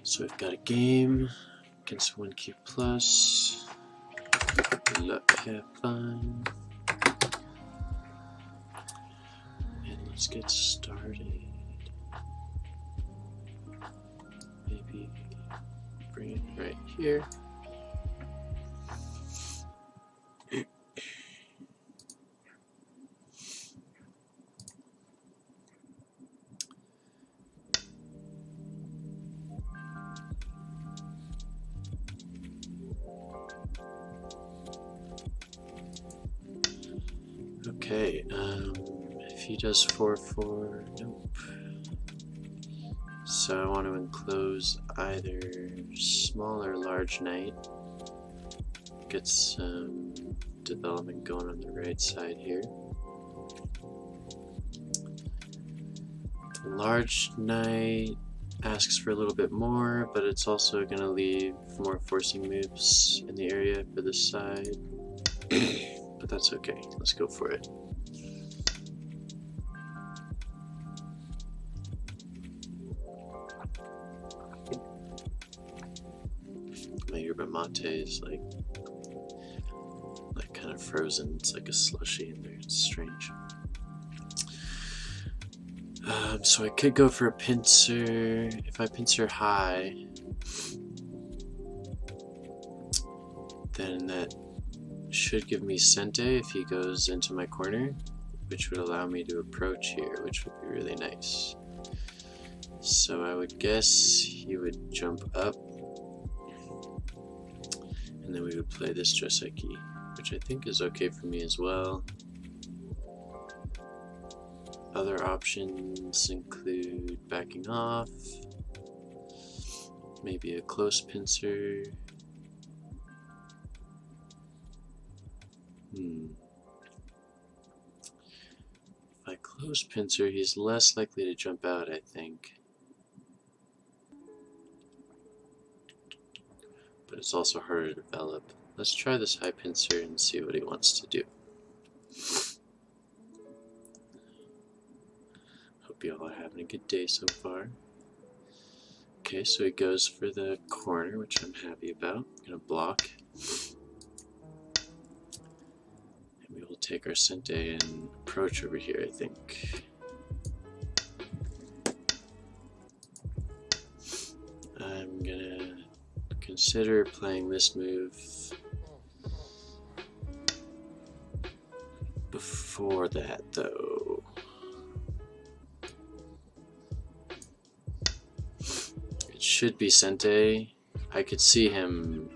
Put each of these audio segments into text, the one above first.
So we've got a game against 1Q plus. Good luck, have fun. And let's get started. Maybe bring it right here. Okay, if he does 4/4, nope. So I want to enclose either small or large knight. Get some development going on the right side here. The large knight asks for a little bit more, but it's also going to leave more forcing moves in the area for this side. But that's okay, let's go for it. My yerba mate is like kind of frozen. It's like a slushy in there. It's strange. So I could go for a pincer. If I pincer high, then that should give me Sensei if he goes into my corner, which would allow me to approach here, which would be really nice. So I would guess he would jump up, and then we would play this Joseki, which I think is okay for me as well. Other options include backing off, maybe a close pincer. If I close pincer, he's less likely to jump out, I think. But it's also harder to develop. Let's try this high pincer and see what he wants to do. Hope you all are having a good day so far. Okay, so he goes for the corner, which I'm happy about. I'm gonna block. And we will take our Sensei and approach over here, I think. I'm gonna consider playing this move before that, though. It should be Sensei. I could see him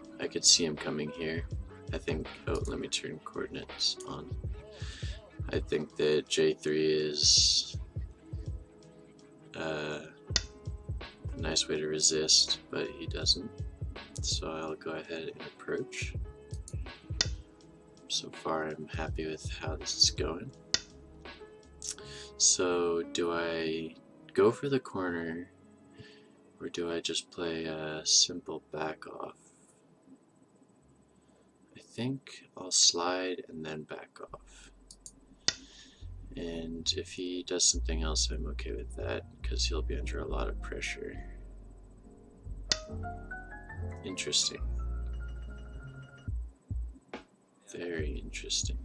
coming here. I think, oh, let me turn coordinates on. I think that J3 is a nice way to resist, but he doesn't. So I'll go ahead and approach. So far I'm happy with how this is going. So do I go for the corner, or do I just play a simple back off? I think I'll slide and then back off. And if he does something else, I'm okay with that, because he'll be under a lot of pressure. Interesting. Very interesting.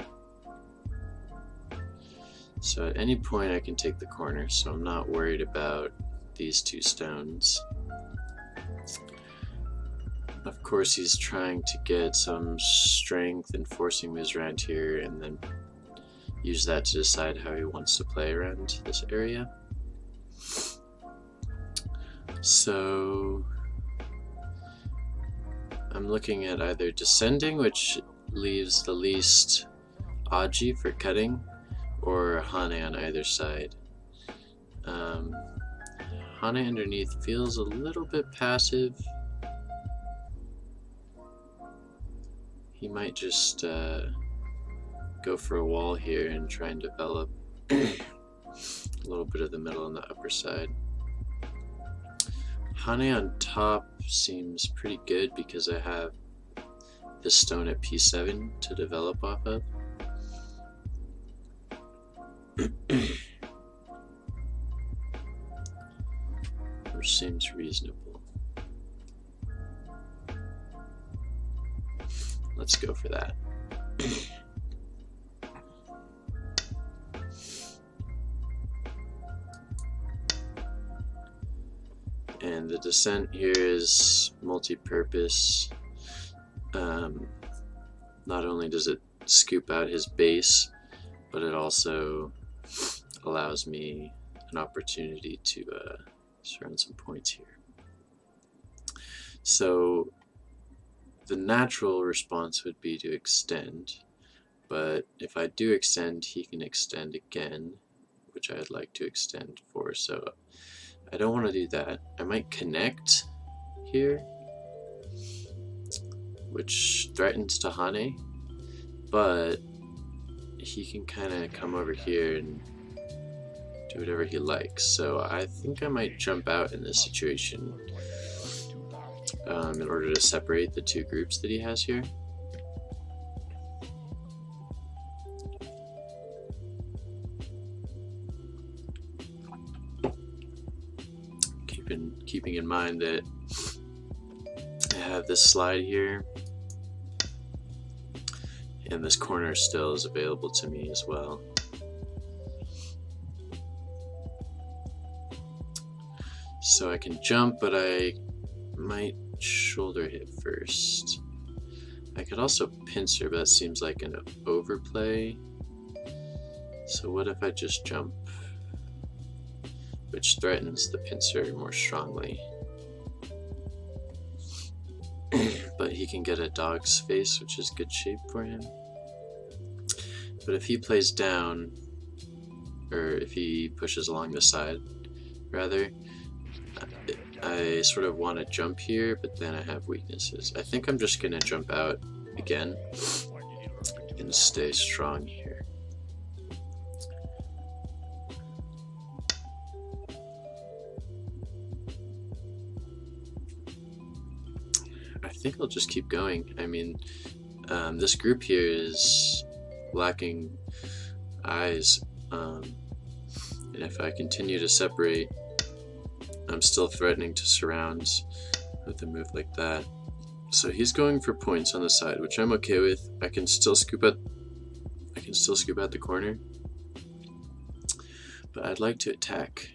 So at any point I can take the corner, so I'm not worried about these two stones. Of course he's trying to get some strength and forcing moves around here, and then use that to decide how he wants to play around this area. So I'm looking at either descending, which leaves the least Aji for cutting, or Hane on either side. Hane underneath feels a little bit passive. He might just go for a wall here and try and develop a little bit of the middle and the upper side. Hane on top seems pretty good because I have this stone at P7 to develop off of. Which seems reasonable. let's go for that. And the descent here is multi-purpose. Not only does it scoop out his base, but it also allows me an opportunity to surround some points here. So the natural response would be to extend, but if I do extend, he can extend again, which I'd like to extend for, so I don't want to do that. I might connect here, which threatens to Hane, but he can kind of come over here and do whatever he likes. So I think I might jump out in this situation in order to separate the two groups that he has here. Keeping in mind that I have this slide here, and this corner still is available to me as well. So I can jump, but I might shoulder hit first. I could also pincer, but that seems like an overplay. So what if I just jump, which threatens the pincer more strongly? But he can get a dog's face, which is good shape for him. But if he plays down, or if he pushes along the side, rather, I sort of want to jump here, but then I have weaknesses. I think I'm just going to jump out again and stay strong here. I think I'll just keep going. I mean, this group here is lacking eyes, and if I continue to separate, I'm still threatening to surround with a move like that. So he's going for points on the side, which I'm okay with. I can still scoop out the corner, but I'd like to attack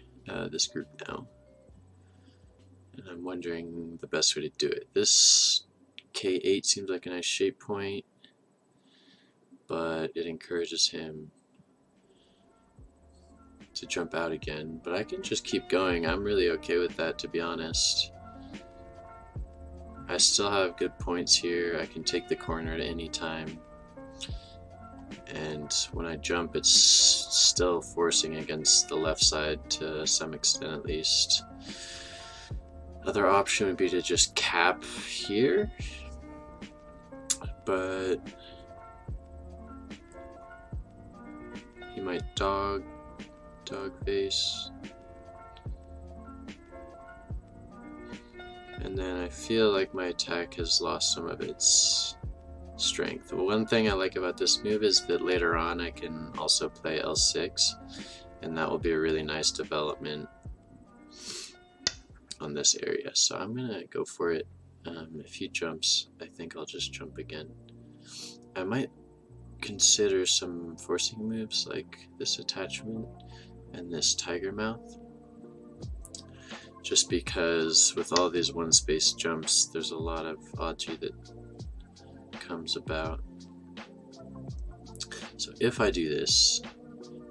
this group now. And I'm wondering the best way to do it. This K8 seems like a nice shape point, but it encourages him to jump out again. But I can just keep going. I'm really okay with that, to be honest. I still have good points here. I can take the corner at any time. And when I jump, it's still forcing against the left side to some extent at least. Other option would be to just cap here, but he might dog face, and then I feel like my attack has lost some of its strength. The one thing I like about this move is that later on I can also play L6, and that will be a really nice development on this area. So I'm gonna go for it. If he jumps, I think I'll just jump again. I might consider some forcing moves like this attachment and this tiger mouth, just because with all these one space jumps there's a lot of Aji that comes about. So if I do this,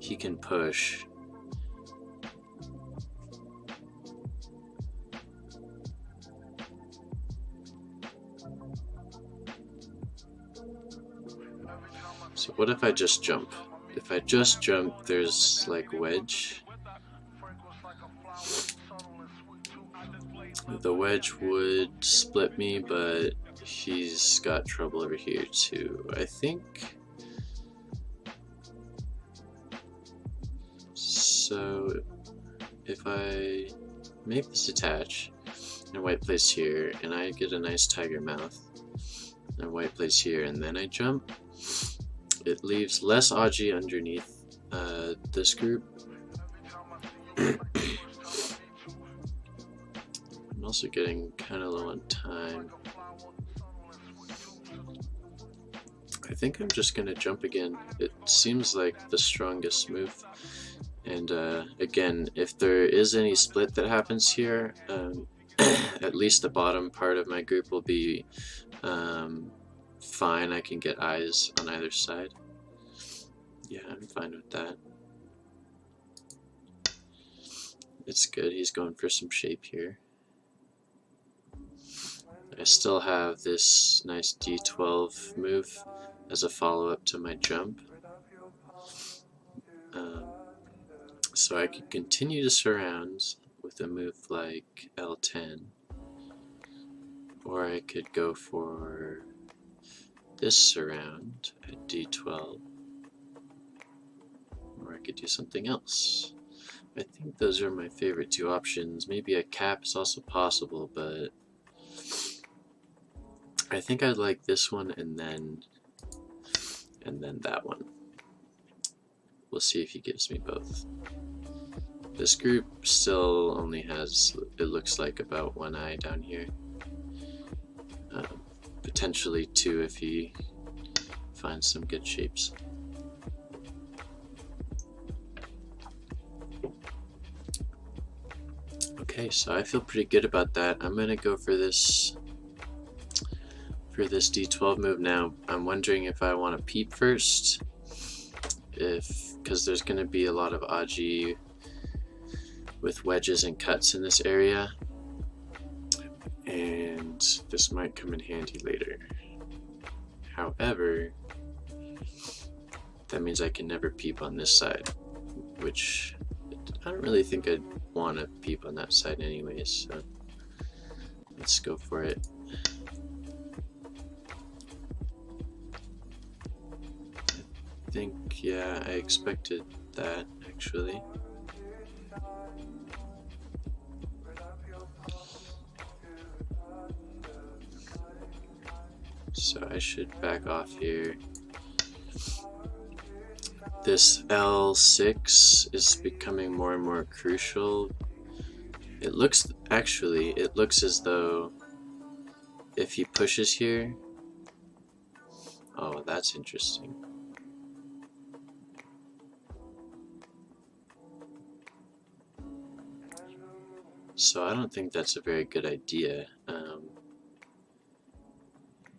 he can push, so what if I just jump? If I just jump, there's like wedge. The wedge would split me, but he's got trouble over here too. I think so. If I make this attach, and white plays here, and I get a nice tiger mouth, and white plays here, and then I jump, it leaves less Aji underneath this group. I'm also getting kind of low on time. I think I'm just gonna jump again. It seems like the strongest move. And again, if there is any split that happens here, at least the bottom part of my group will be fine. I can get eyes on either side. Yeah, I'm fine with that. It's good. He's going for some shape here. I still have this nice D12 move as a follow-up to my jump. So I could continue to surround with a move like L10, or I could go for this surround at D12, or I could do something else. I think those are my favorite two options. Maybe a cap is also possible, but I think I'd like this one and then that one. We'll see if he gives me both. This group still only has, it looks like, about one eye down here. Potentially two if he finds some good shapes. Okay, so I feel pretty good about that. I'm gonna go for this D12 move now. I'm wondering if I want to peep first, because there's gonna be a lot of Aji with wedges and cuts in this area, and this might come in handy later. However, that means I can never peep on this side, which I don't really think I'd want to peep on that side anyways, so let's go for it. I think, yeah, I expected that actually. So I should back off here. This L6 is becoming more and more crucial. It looks as though if he pushes here, oh, that's interesting. So I don't think that's a very good idea.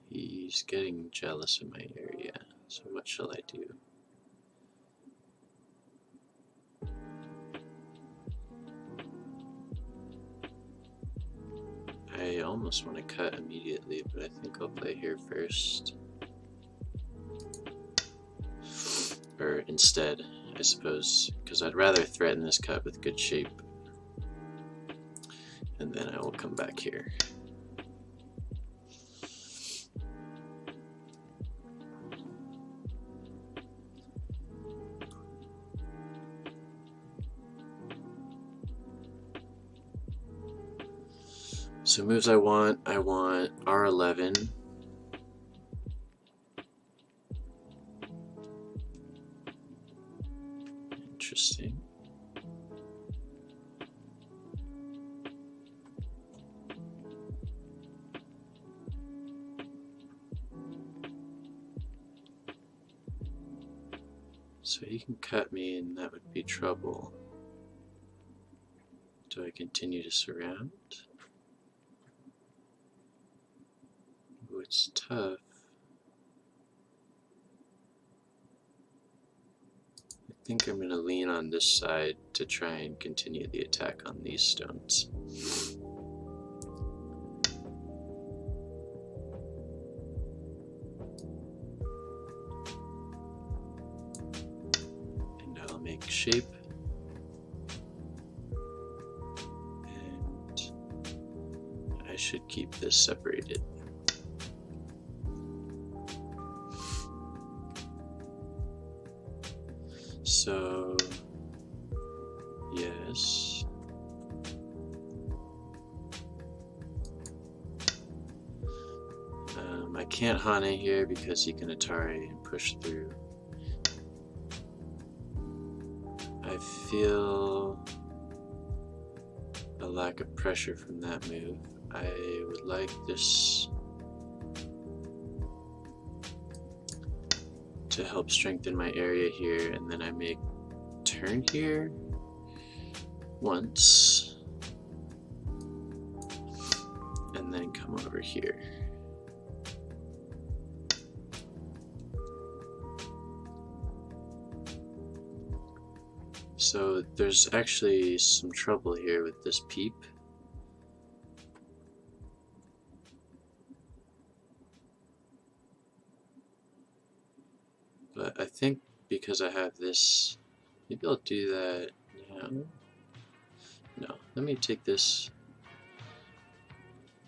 He's getting jealous in my area, so what shall I do? I almost want to cut immediately, but I think I'll play here first. Or instead, I suppose, because I'd rather threaten this cut with good shape. And then I will come back here. So moves I want R11. Interesting. So he can cut me and that would be trouble. Do I continue to surround? Ooh, it's tough. I think I'm going to lean on this side to try and continue the attack on these stones. And I'll make shape. And I should keep this separated. So, yes. I can't Hane here because he can Atari and push through. I feel a lack of pressure from that move. I would like this. to help strengthen my area here, and then I make turn here once, and then come over here. So there's actually some trouble here with this peep. But I think because I have this, maybe I'll do that now. No, let me take this.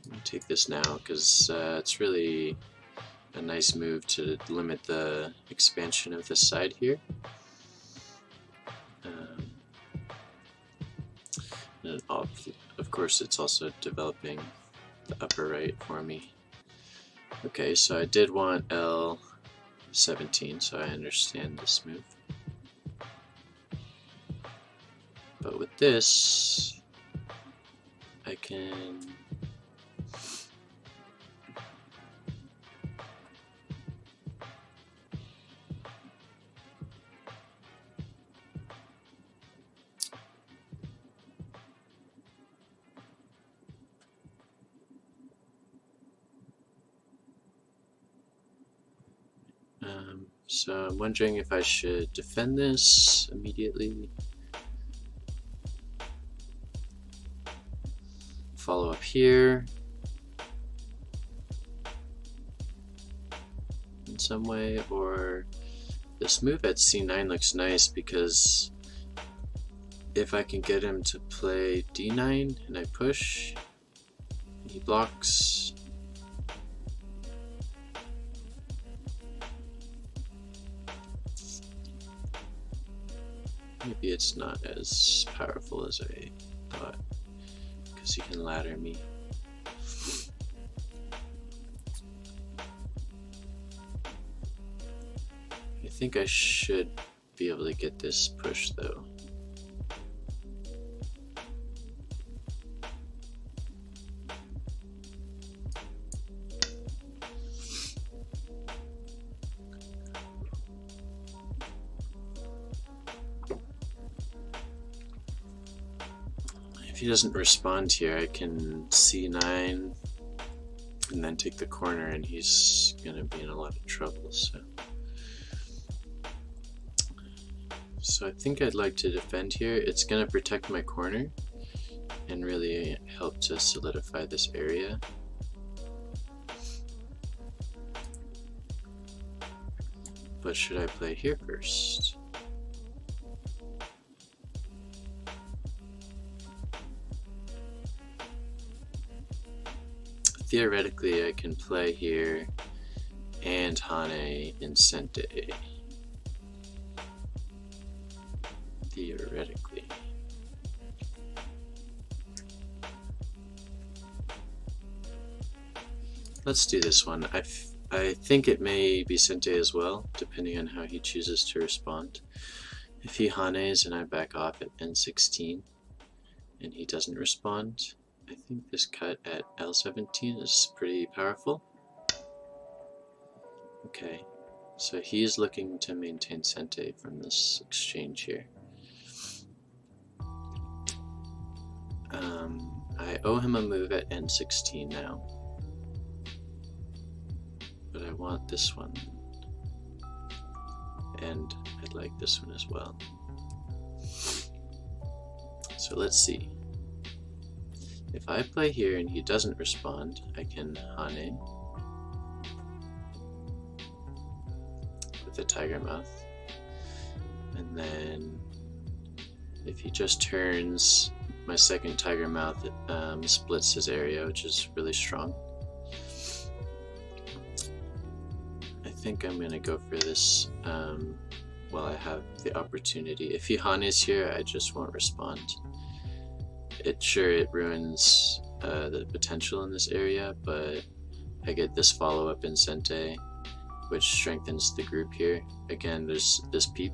Let me take this now, because it's really a nice move to limit the expansion of this side here. And of course, it's also developing the upper right for me. Okay, so I did want L17, so I understand this move. But with this, I can so I'm wondering if I should defend this immediately, follow up here in some way, or this move at C9 looks nice because if I can get him to play D9 and I push, he blocks. Maybe it's not as powerful as I thought, because he can ladder me. I think I should be able to get this push though. If he doesn't respond here, I can C9 and then take the corner, and he's gonna be in a lot of trouble. So I think I'd like to defend here. It's gonna protect my corner and really help to solidify this area. But should I play here first? Theoretically, I can play here and Hane in Sensei. Theoretically. Let's do this one. I think it may be Sensei as well, depending on how he chooses to respond. If he Hanes and I back off at N16 and he doesn't respond, I think this cut at L17 is pretty powerful. Okay, so he's looking to maintain Sensei from this exchange here. I owe him a move at N16 now, but I want this one, and I'd like this one as well. So let's see. If I play here and he doesn't respond, I can Hane with a tiger mouth, and then if he just turns, my second tiger mouth splits his area, which is really strong. I think I'm gonna go for this while I have the opportunity. If he Hanes here, I just won't respond. It ruins the potential in this area, but I get this follow-up in Sensei, which strengthens the group here. Again, there's this peep,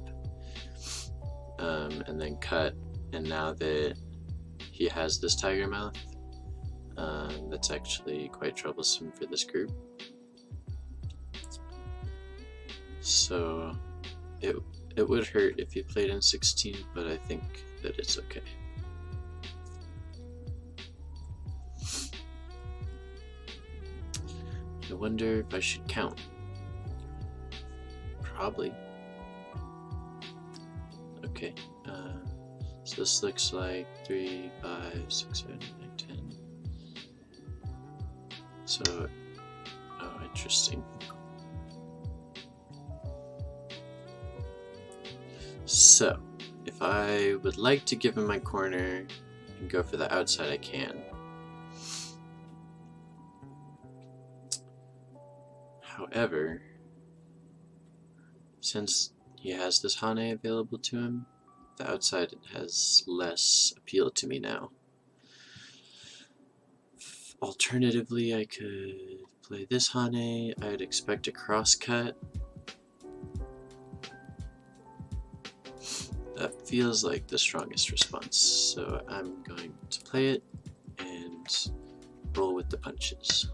and then cut, and now that he has this tiger mouth, that's actually quite troublesome for this group. So it would hurt if you played in 16, but I think that it's okay. I wonder if I should count. Probably. Okay. So this looks like 3, 5, 6, 7, 8, 9, 10. So, oh, interesting. So, if I would like to give him my corner and go for the outside, I can. However, since he has this Hane available to him, the outside has less appeal to me now. Alternatively, I could play this Hane. I'd expect a cross cut. That feels like the strongest response, so I'm going to play it and roll with the punches.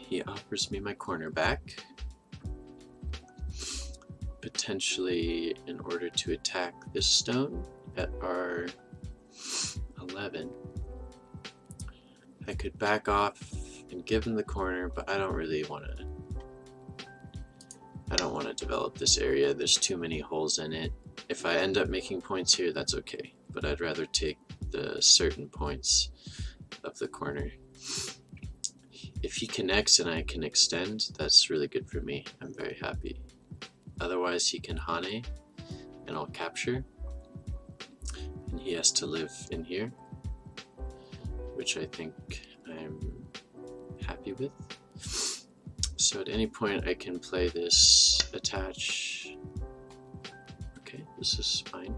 He offers me my corner back, potentially in order to attack this stone at R11. I could back off and give him the corner, but I don't really want to. I don't want to develop this area. There's too many holes in it. If I end up making points here, that's okay, but I'd rather take the certain points of the corner. If he connects and I can extend, that's really good for me. I'm very happy. Otherwise, he can Hane and I'll capture, and he has to live in here, which I think I'm happy with. So at any point I can play this attach. Okay, this is fine.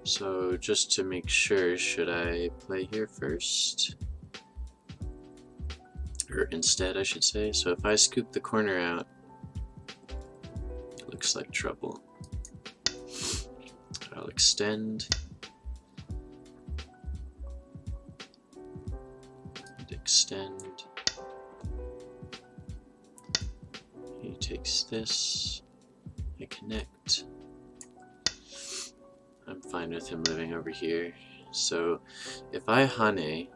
So just to make sure, should I play here first? Or instead, I should say. So if I scoop the corner out, it looks like trouble. I'll extend. And extend. He takes this. I connect. I'm fine with him living over here. So if I Hane,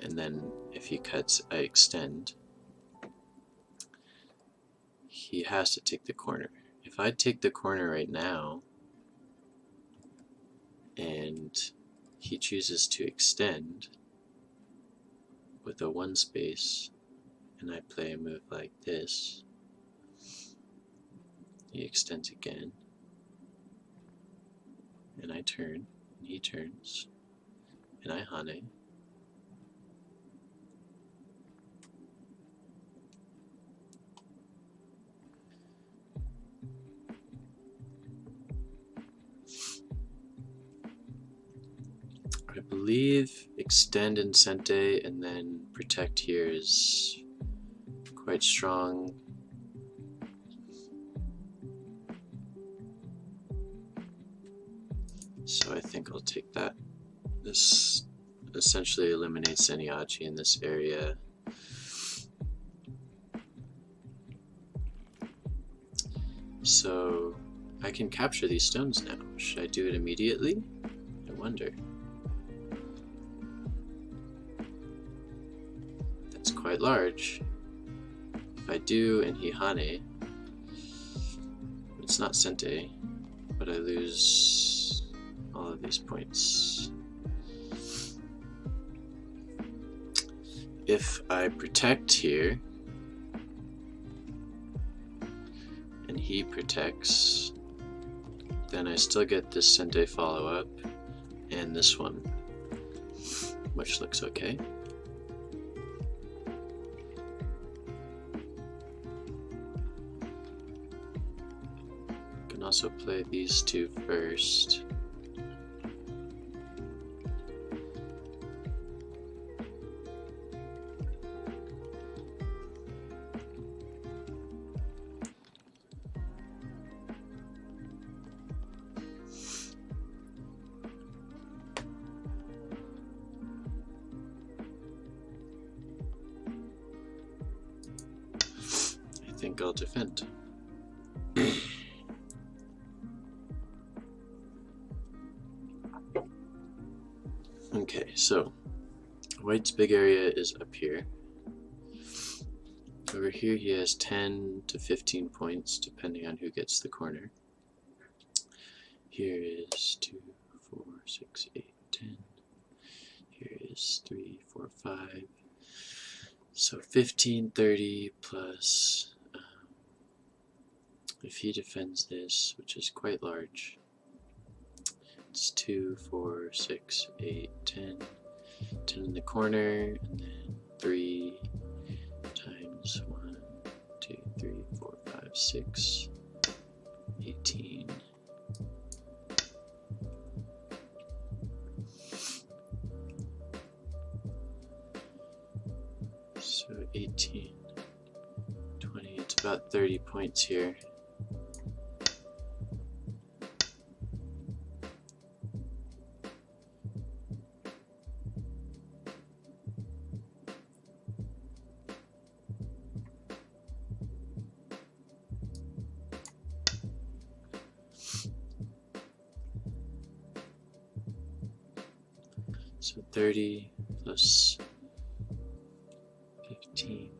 and then if he cuts, I extend, he has to take the corner. If I take the corner right now, and he chooses to extend with a 1 space, and I play a move like this, he extends again, and I turn, and he turns, and I Hane. I believe extend in Sensei and then protect here is quite strong. So I think I'll take that. This essentially eliminates any Aji in this area. So I can capture these stones now. Should I do it immediately? I wonder. That's quite large. If I do and he Hane, it's not Sensei, but I lose all of these points. If I protect here, and he protects, then I still get this Sensei follow-up, and this one, which looks okay. I can also play these two first. think I'll defend. Okay, so White's big area is up here. Over here he has 10 to 15 points depending on who gets the corner. Here is 2, 4, 6, 8, 10. Here is 3, 4, 5. So 15, 30 plus, if he defends this, which is quite large, it's 2, 4, 6, 8, 10. 10 in the corner, and then 3 times 1, 2, 3, 4, 5, 6, 18. So 18, 20, it's about 30 points here. So 30 plus 15.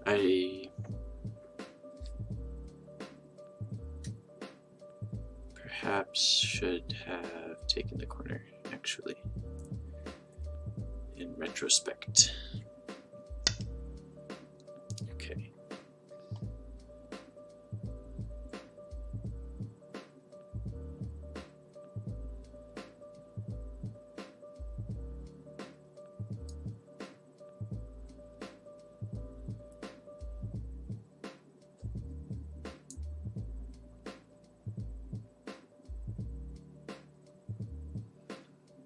I perhaps should have taken the corner, actually, in retrospect. Okay.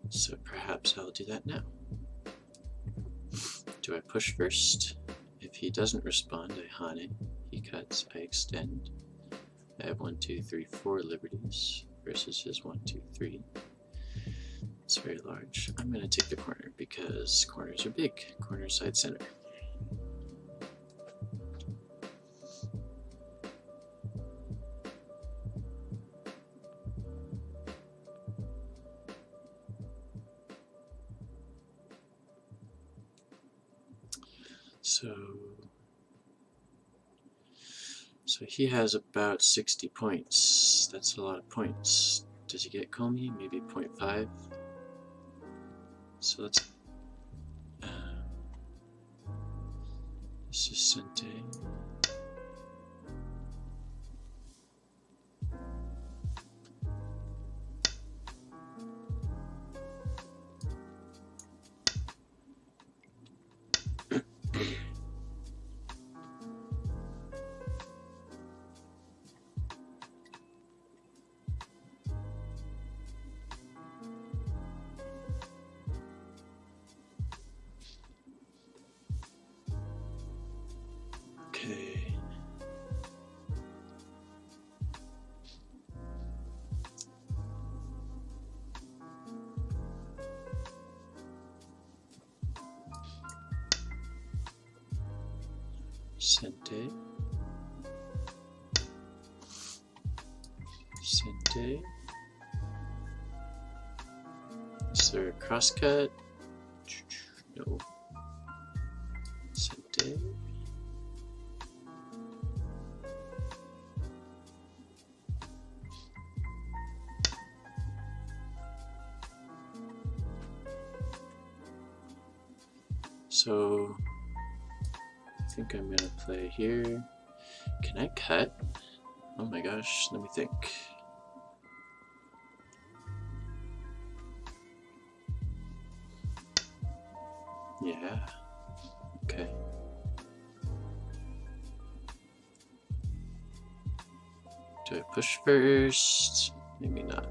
So perhaps I'll do that now. Do I push first? If he doesn't respond, I hane. He cuts, I extend. I have 1, 2, 3, 4 liberties versus his 1, 2, 3. It's very large. I'm going to take the corner because corners are big. Corner, side, center. So he has about 60 points. That's a lot of points. Does he get Comey? Maybe 0.5. So let's. This is Sensei. Okay. Sensei. Sensei. Is there a crosscut? No. Sensei. So I think I'm gonna play here. Can I cut? Oh my gosh, let me think. Yeah, okay. Do I push first? Maybe not.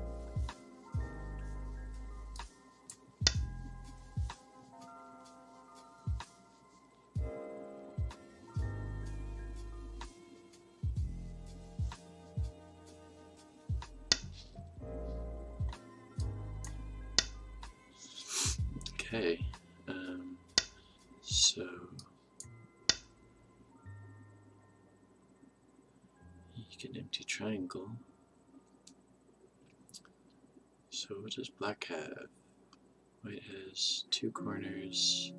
Okay, so triangle. So what does black have? White has 2 corners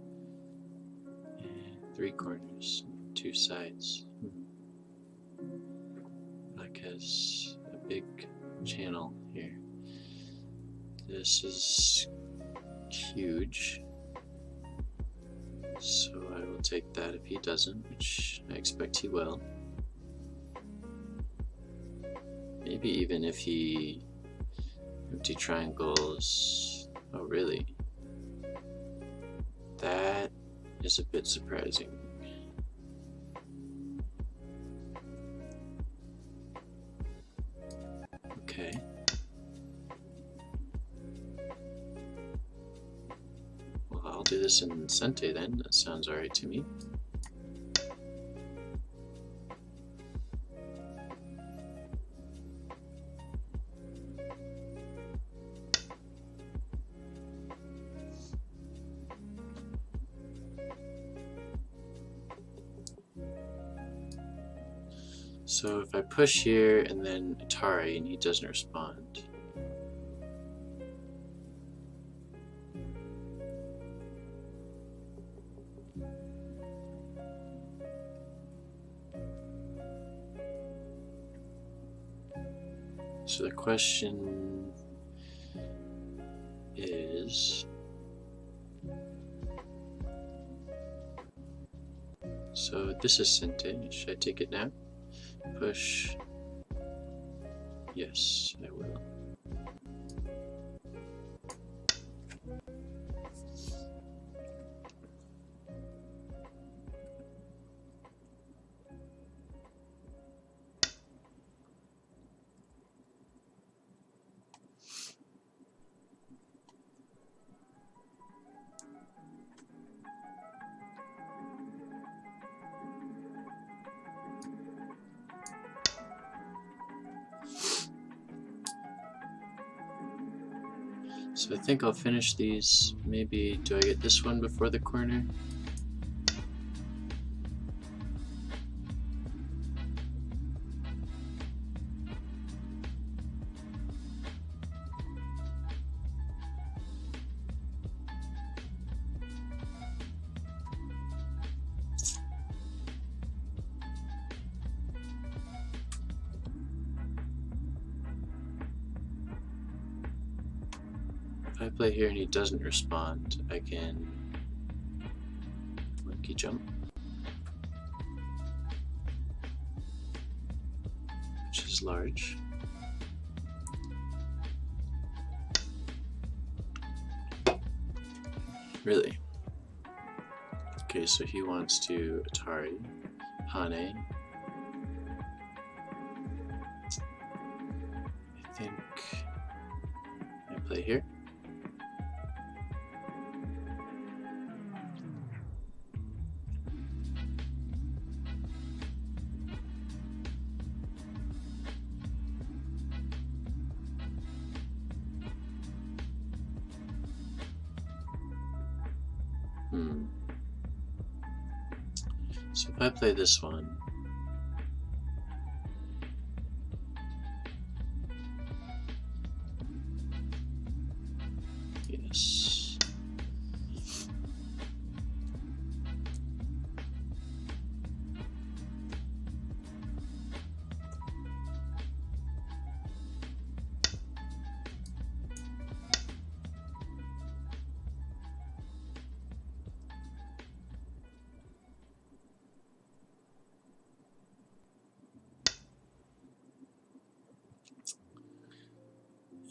and 3 corners, 2 sides. Black has a big channel here. This is huge, so I will take that if he doesn't, which I expect he will. Maybe even if he empty triangles. Oh really? That is a bit surprising. Okay. Well, I'll do this in Sensei then. That sounds alright to me. So if I push here and then Atari and he doesn't respond. So the question is, so this is Sensei. Should I take it now? Push. Yes, I will. So I think I'll finish these. Maybe, do I get this one before the corner? If I play here and he doesn't respond, I can monkey jump, which is large. Really? Okay, so he wants to Atari, Hane. I think I play here. So if I play this one, yes.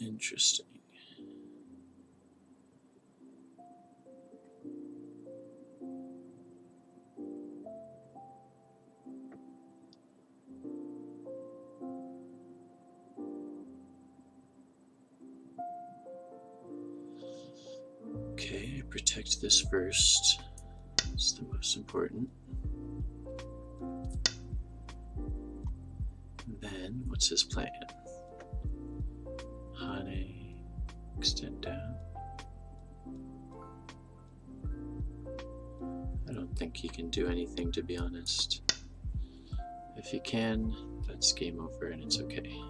Interesting. Okay, protect this first. It's the most important. Then, what's his plan? Hane, extend down. I don't think he can do anything, to be honest. If he can, it's game over and it's okay.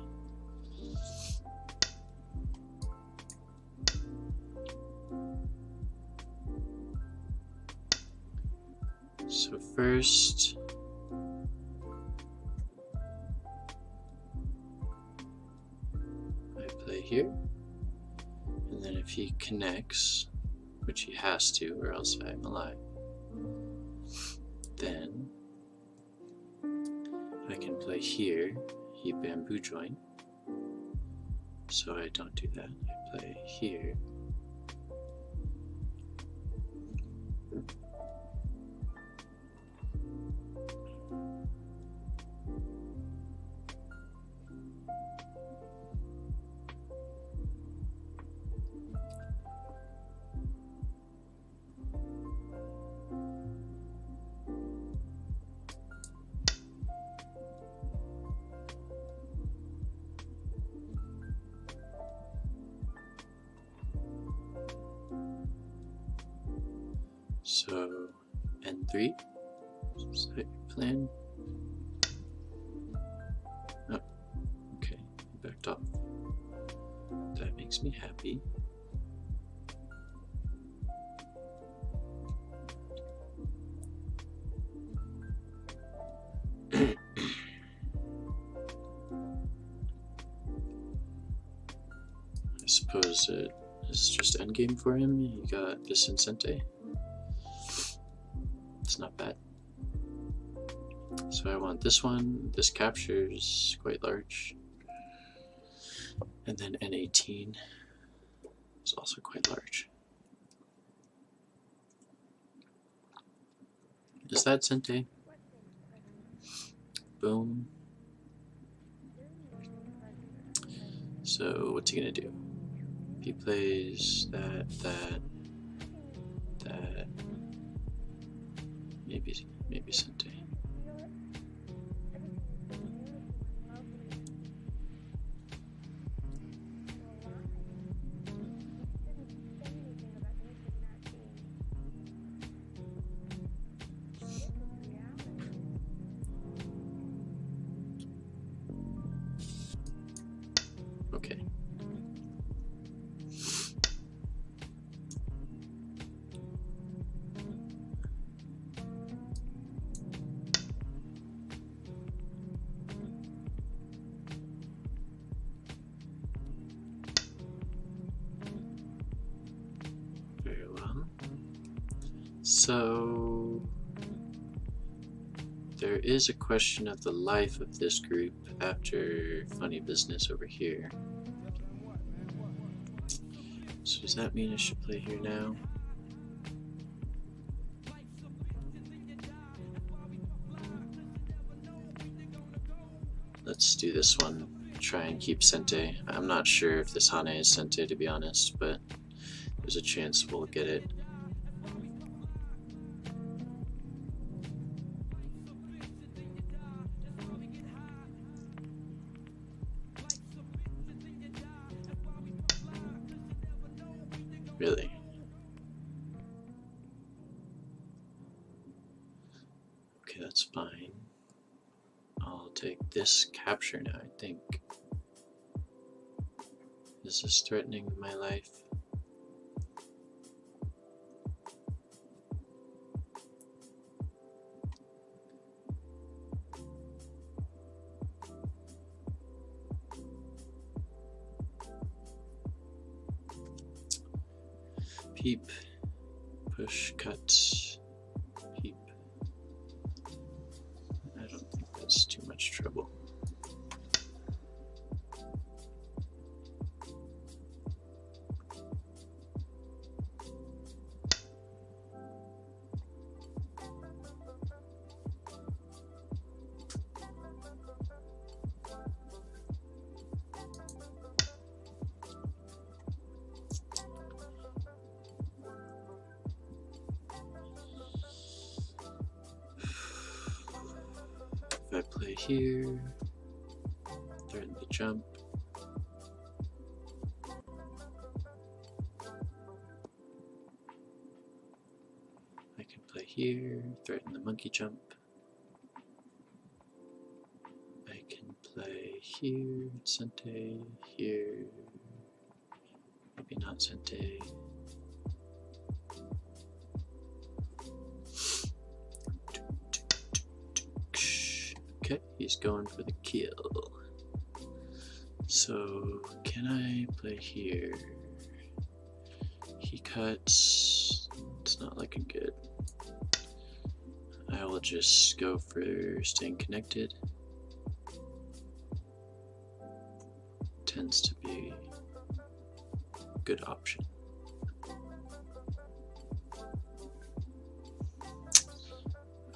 So first, I play here, and then if he connects, which he has to or else I'm alive, then I can play here, he bamboo joint, so I don't do that. I play here, so N3, is that your plan? Oh, okay, he backed off. That makes me happy. I suppose it is just endgame for him. He got this in Sensei. It's not bad. So I want this one. This captures quite large. And then N18 is also quite large. Is that Sensei? Boom. So what's he gonna do? He plays that, maybe Sensei. Okay. Very well. So there is a question of the life of this group after funny business over here. So does that mean I should play here now? Let's do this one. Try and keep Sensei. I'm not sure if this Hane is Sensei, to be honest, but there's a chance we'll get it. Really? Okay, that's fine. I'll take this capture now, I think. Is this threatening my life? Peep, push, cut, peep. I don't think that's too much trouble. If I play here, threaten the jump. I can play here, threaten the monkey jump. I can here, Sensei, here, maybe not Sensei. Okay, he's going for the kill. So, can I play here? He cuts. It's not looking good. I will just go for staying connected. Tends to be a good option.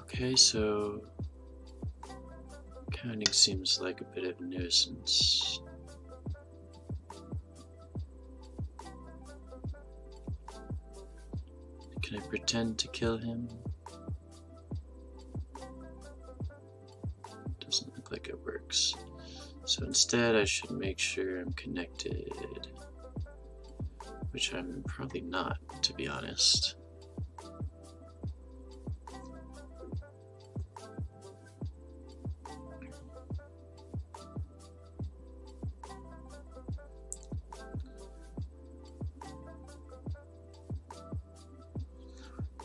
Okay, so counting seems like a bit of a nuisance. Can I pretend to kill him? Doesn't look like it works. So instead I should make sure I'm connected, which I'm probably not, to be honest.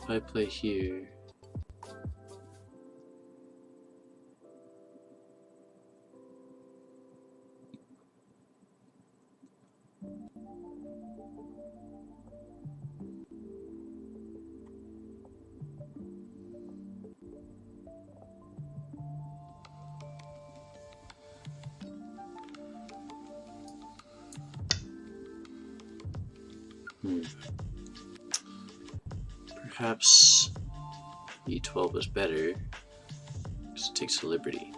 If I play here, perhaps E12 was better because it takes a liberty.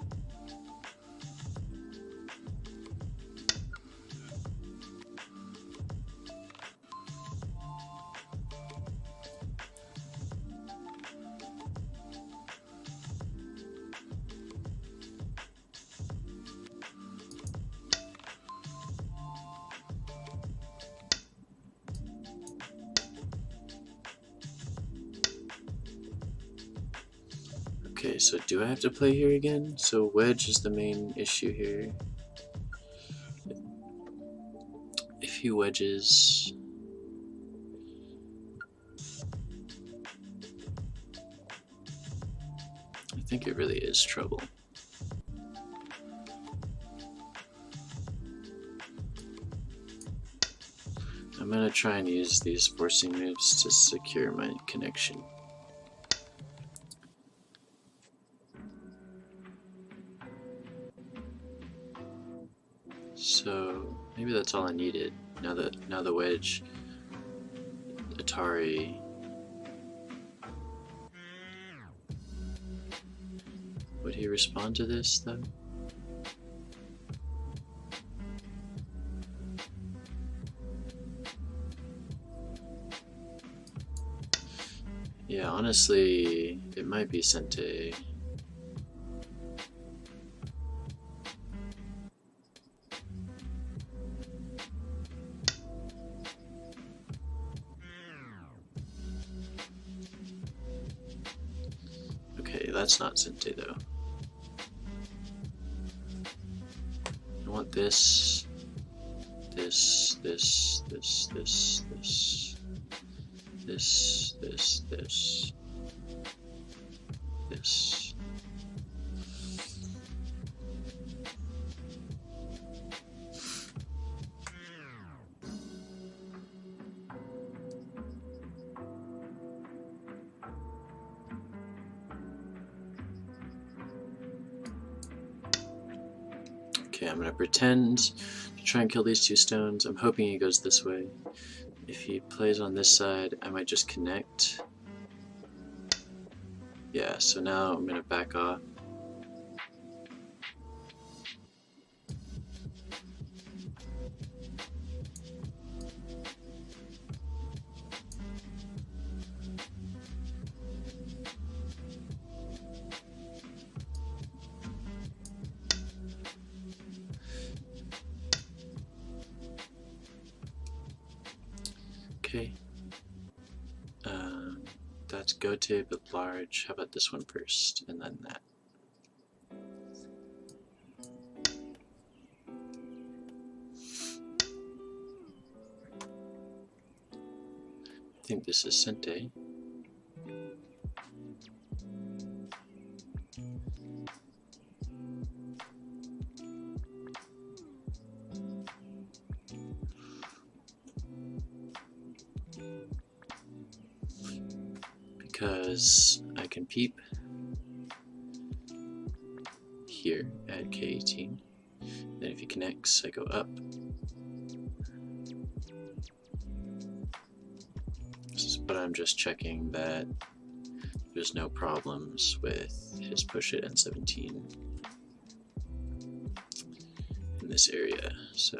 Okay, so do I have to play here again? So wedge is the main issue here. If he wedges, I think it really is trouble. I'm gonna try and use these forcing moves to secure my connection. So maybe that's all I needed. Now the wedge, Atari. Would he respond to this though? Yeah, honestly, it might be Sensei. Okay, that's not Sensei though. I want this, this, this, this, this, this, this, this, this, this. Okay, I'm gonna pretend to try and kill these two stones. I'm hoping he goes this way. If he plays on this side, I might just connect. Yeah, so now I'm gonna back off. Okay. That's Gote but large. How about this one first, and then that? think this is Sensei. Because I can peep here at K18. Then if he connects, I go up. But I'm just checking that there's no problems with his push it N17 in this area. So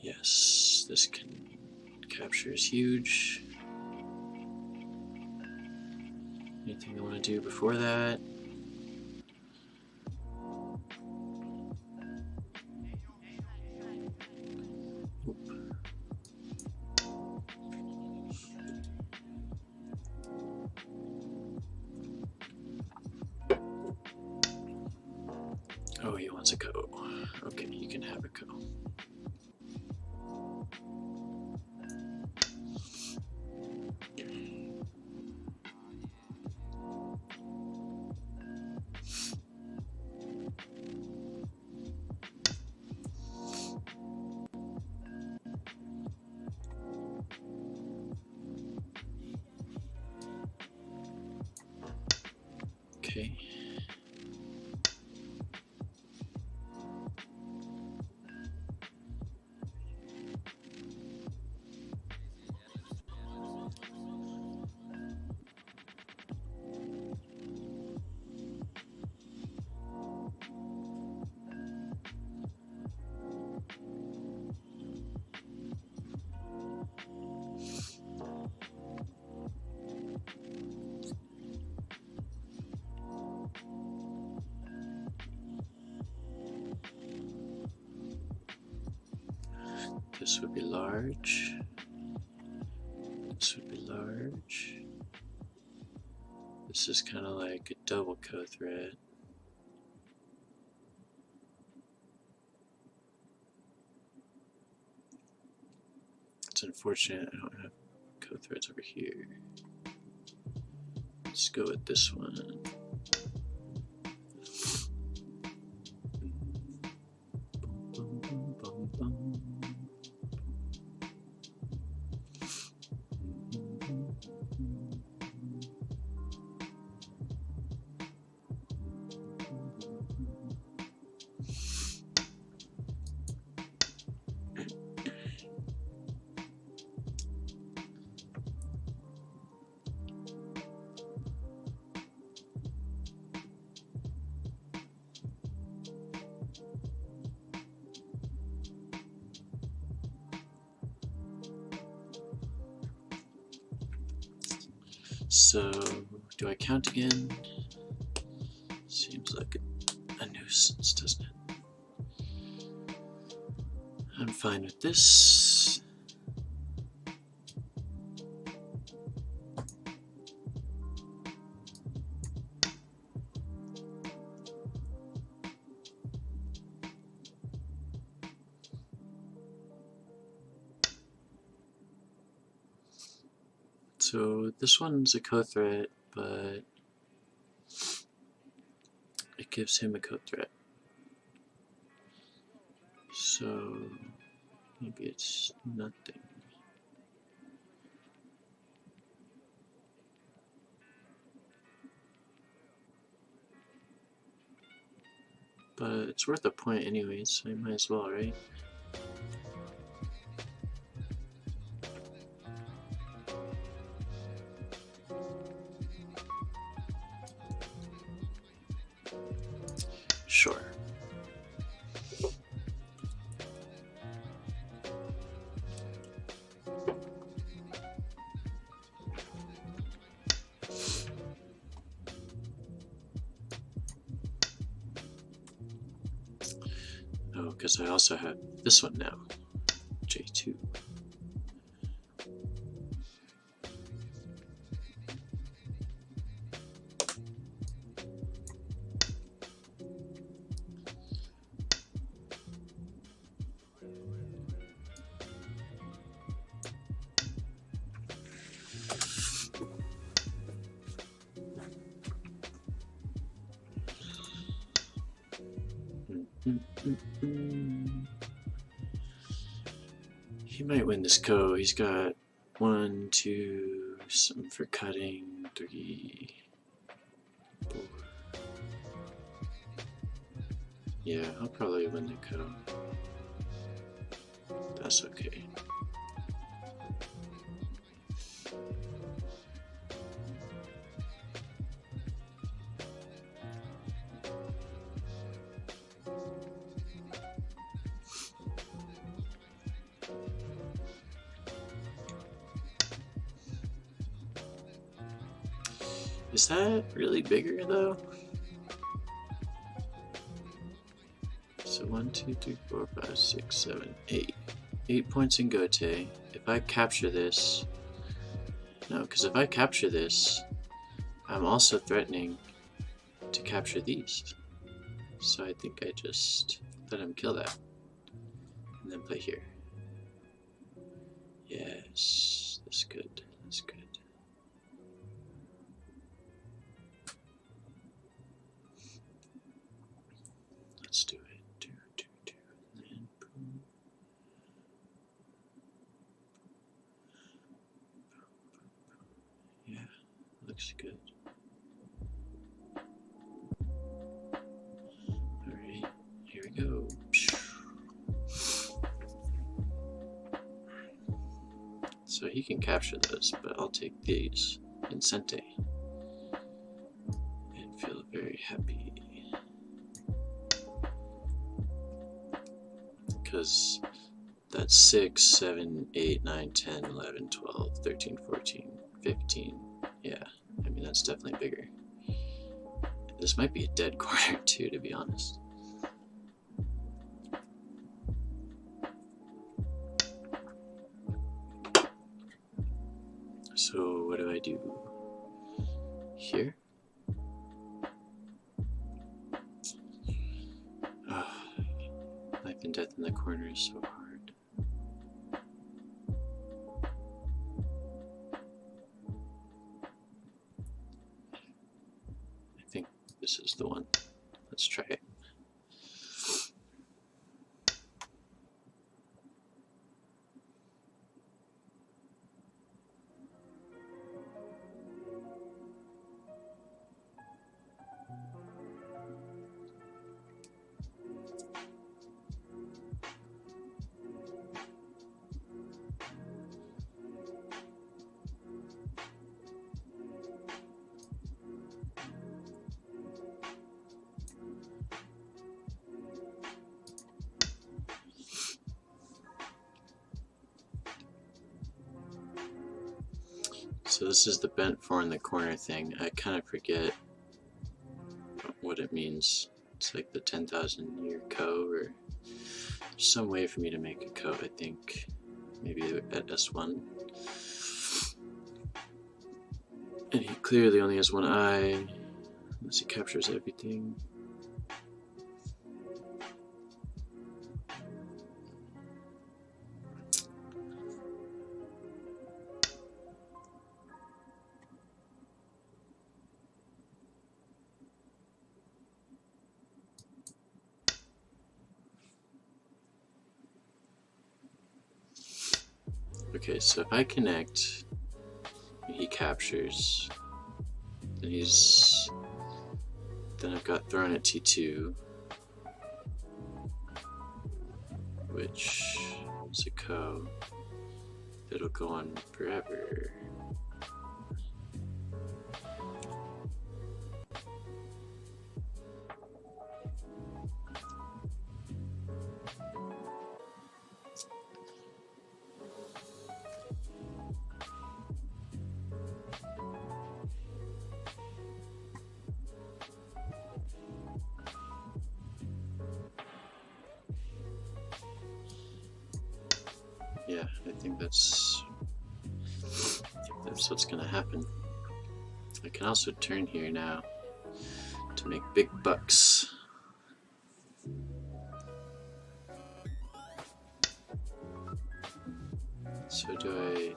yes, this capture is huge. Anything I want to do before that? Oh, he wants a go. Okay, you can have a go. Okay. This would be large. This would be large. This is kind of like a double co-thread. It's unfortunate I don't have co-threads over here. Let's go with this one. So, do I count again? Seems like a nuisance, doesn't it? I'm fine with this. So this one's a co-thread, but it gives him a co-thread. So maybe it's nothing. But it's worth a point anyways, so I might as well, right? Sure. Oh, because I also have this one now, J2. He might win this ko. He's got 1, 2, some for cutting, 3, 4. Yeah, I'll probably win the ko. That's okay. Is that really bigger though? So 1, 2, 3, 4, 5, 6, 7, 8. 8 points in Gote. If I capture this, no, because if I capture this, I'm also threatening to capture these. So I think I just let him kill that. And then play here. Yes, that's good. That's good. Let's do it. Do, and then boom. Yeah, looks good. Alright, here we go. So he can capture those, but I'll take these in Sensei and feel very happy. Because that's 6, 7, 8, 9, 10, 11, 12, 13, 14, 15. Yeah, I mean, that's definitely bigger. This might be a dead corner too, to be honest. So what do I do here? Life and death in the corner is so hard. I think this is the one. Let's try it. So this is the bent four in the corner thing. I kind of forget what it means. It's like the 10,000 year ko, or some way for me to make a ko, I think. Maybe at S1. And he clearly only has one eye, unless he captures everything. Okay, so if I connect, he captures, then I've got thrown at T2, which is a ko that'll go on forever. think that's what's gonna happen. I can also turn here now to make big bucks. So do I...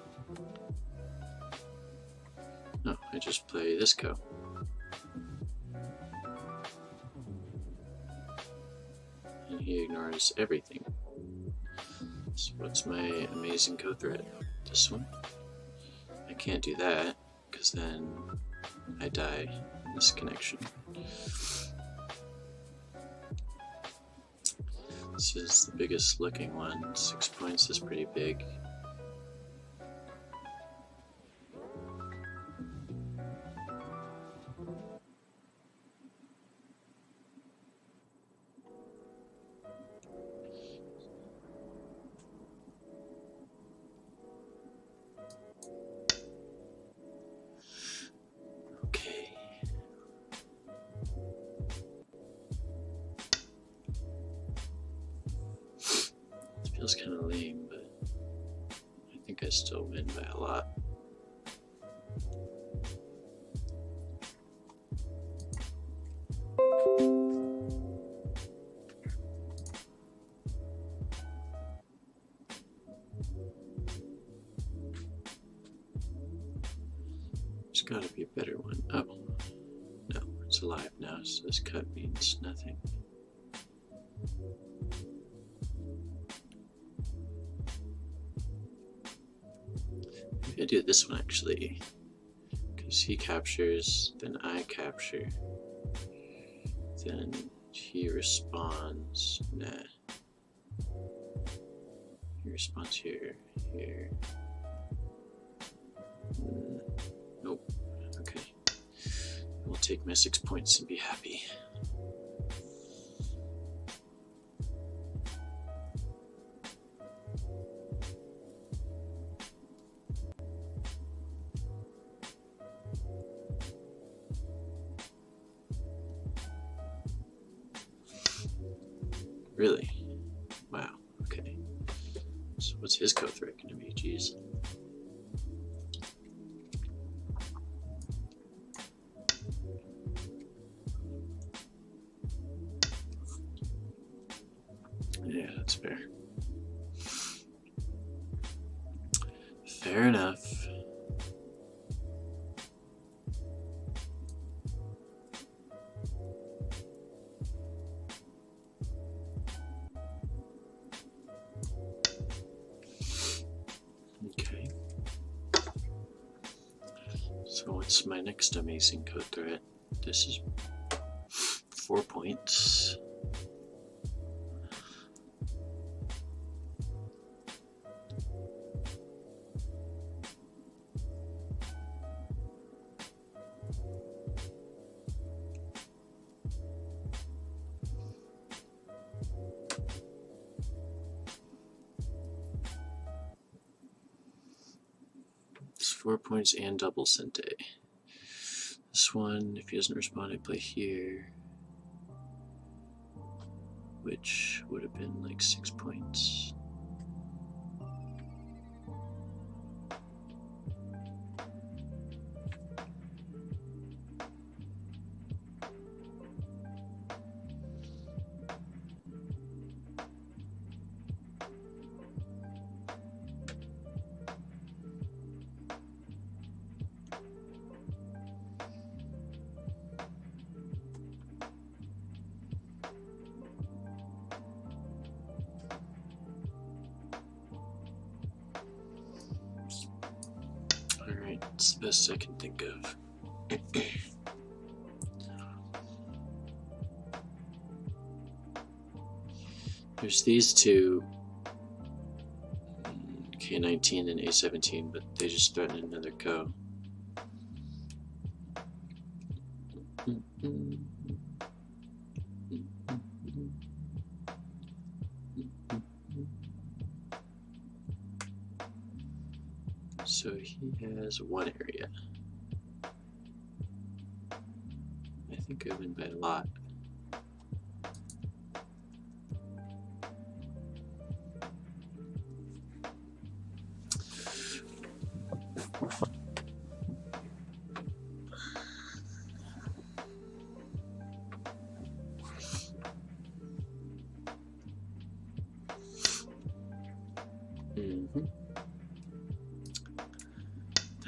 No, I just play this co. And he ignores everything. So what's my amazing co threat? This one? I can't do that, because then I die in this connection. This is the biggest looking one. 6 points is pretty big. Feels kind of lame, but I think I still win by a lot. There's gotta be a better one. Oh, no, it's alive now, so this cut means nothing. I do this one actually, because he captures, then I capture, then he responds. Nah, he responds here. Nope. Okay, we'll take my 6 points and be happy. Really? Wow, okay. So what's his co threat gonna be? Jeez. Yeah, that's fair. Fair enough. Okay. So what's my next amazing code threat? This is 4 points. It's 4 points and double Sensei. This one, if he doesn't respond, I play here, which would have been like 6 points. Alright, it's the best I can think of. There's these two, K19 and A17, but they just threaten another co. So he has one area. I think I win by a lot.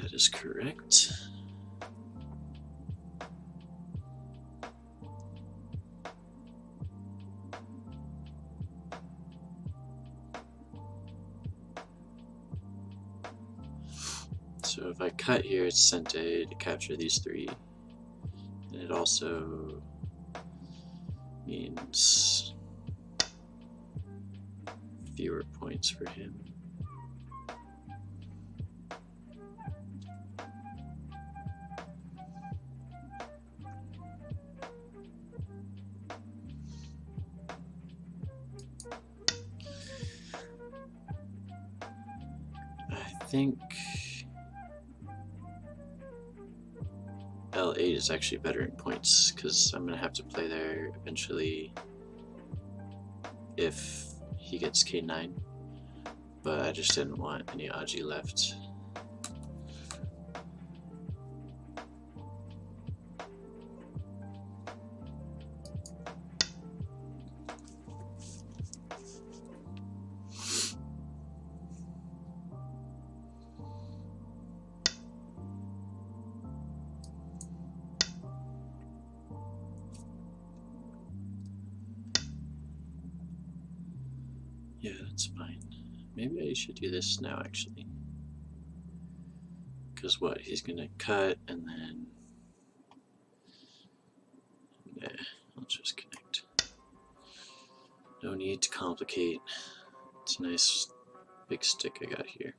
That is correct. So if I cut here, it's Sensei to capture these 3. And it also means fewer points for him. I think L8 is actually better in points because I'm going to have to play there eventually if he gets K9, but I just didn't want any Aji left. Yeah, that's fine. Maybe I should do this now, actually. Because what? He's gonna cut and then... Yeah, I'll just connect. No need to complicate. It's a nice big stick I got here.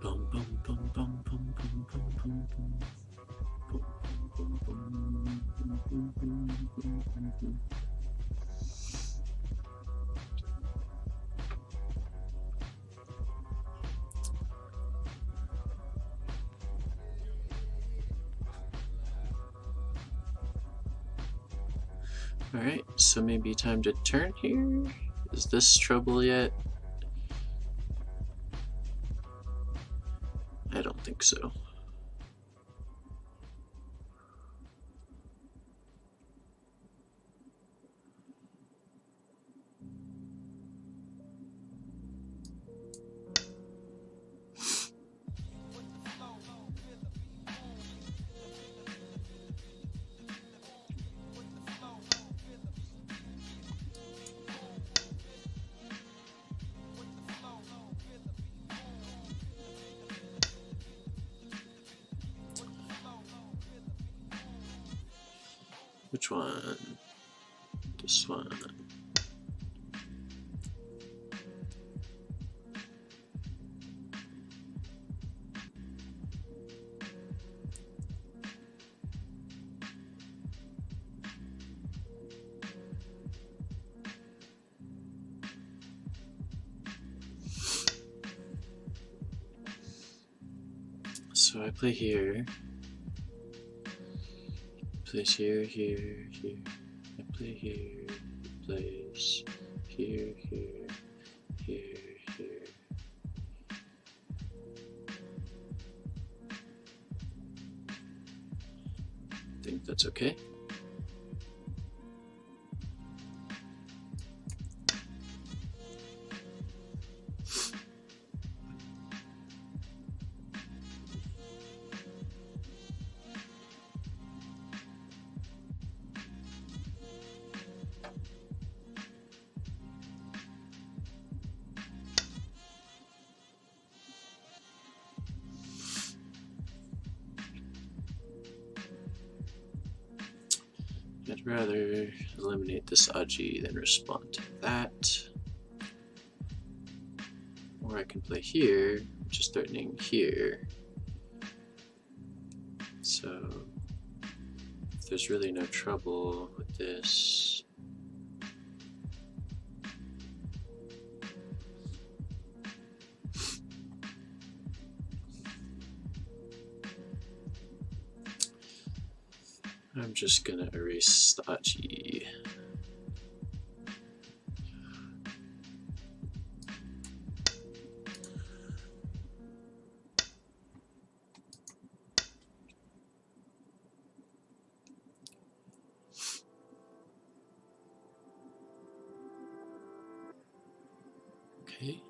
Boom, boom, boom, boom, boom, boom, boom, boom, boom. Boom, boom, boom, boom, boom, boom, boom, boom, boom. Alright, so maybe time to turn here? Is this trouble yet? I don't think so. Which one? This one. So I play here. Plays here, here, here. I play here. Plays here, here, here, here. I think that's okay. I'd rather eliminate this Aji than respond to that. Or I can play here, which is threatening here. So if there's really no trouble with this, I'm just gonna erase the Aji. Okay,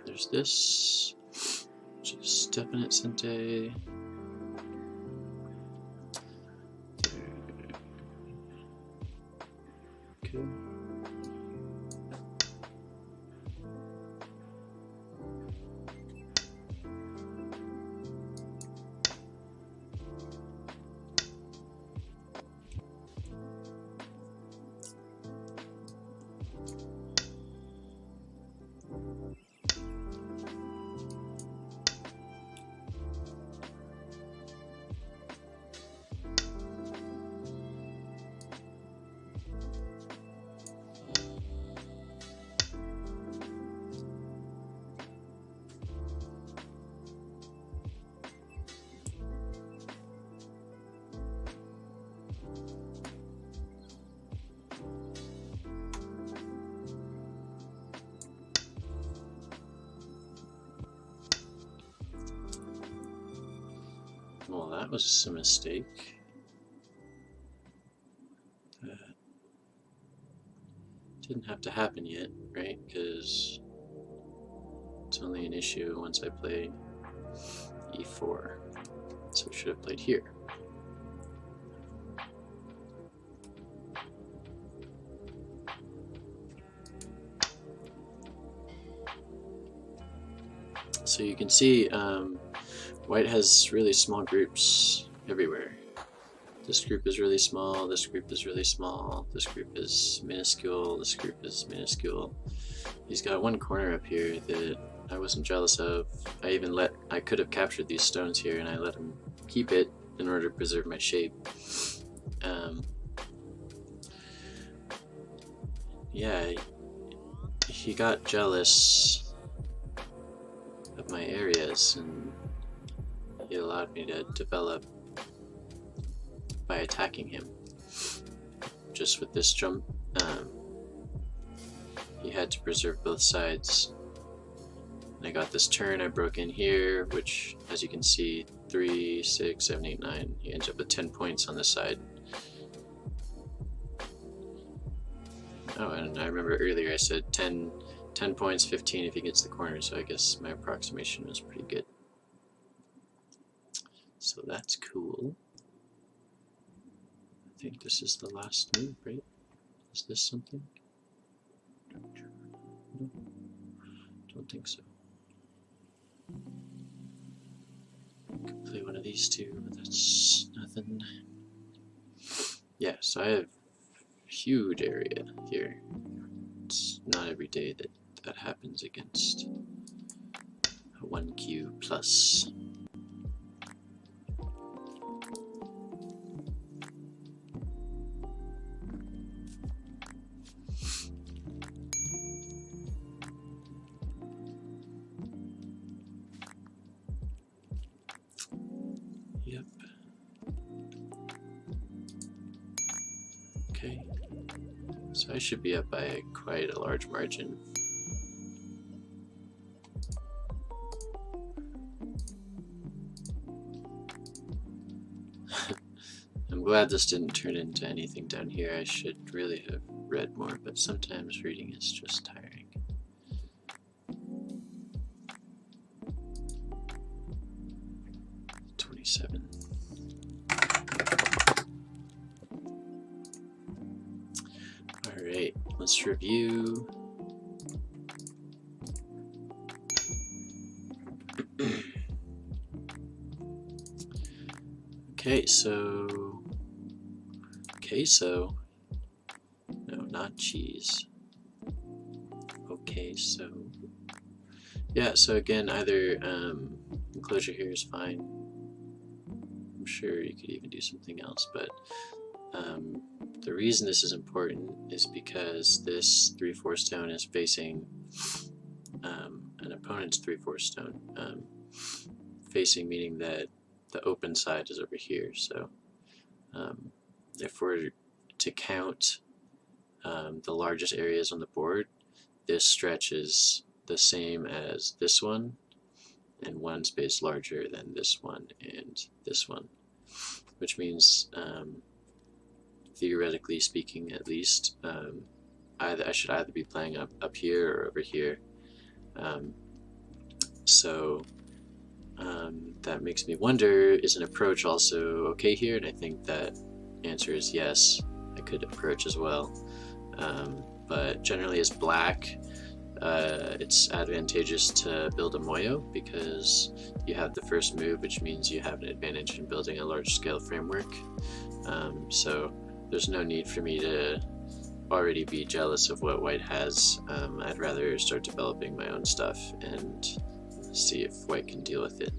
there's this, which is definite Sensei. Okay. Well, that was a mistake. That didn't have to happen yet, right? Because it's only an issue once I play e4. So I should have played here. So you can see White has really small groups everywhere. This group is really small, this group is really small, this group is minuscule, this group is minuscule. He's got one corner up here that I wasn't jealous of. I could have captured these stones here and I let him keep it in order to preserve my shape. Yeah, he got jealous of my areas and he allowed me to develop by attacking him. Just with this jump, he had to preserve both sides. And I got this turn, I broke in here, which, as you can see, 3, 6, 7, 8, 9, he ends up with 10 points on this side. Oh, and I remember earlier I said 10 points, 15 if he gets the corner, so I guess my approximation was pretty good. So that's cool. I think this is the last move, right? Is this something? No, don't think so. I could play one of these two, but that's nothing. Yeah, so I have a huge area here. It's not every day that that happens against a 1Q plus. Yep. Okay. So I should be up by quite a large margin. I'm glad this didn't turn into anything down here. I should really have read more, but sometimes reading is just tiring. Alright, let's review. Okay, so queso. No, not cheese. Okay, so yeah, so again, either enclosure here is fine. I'm sure you could even do something else, but the reason this is important is because this 3/4 stone is facing an opponent's 3/4 stone, facing meaning that the open side is over here. So if we're to count the largest areas on the board, this stretch is the same as this one, and one space larger than this one and this one, which means theoretically speaking, at least, I should either be playing up here or over here. So that makes me wonder, is an approach also okay here? And I think that answer is yes. I could approach as well. But generally as black, it's advantageous to build a moyo because you have the first move, which means you have an advantage in building a large scale framework. So there's no need for me to already be jealous of what white has. I'd rather start developing my own stuff and see if white can deal with it.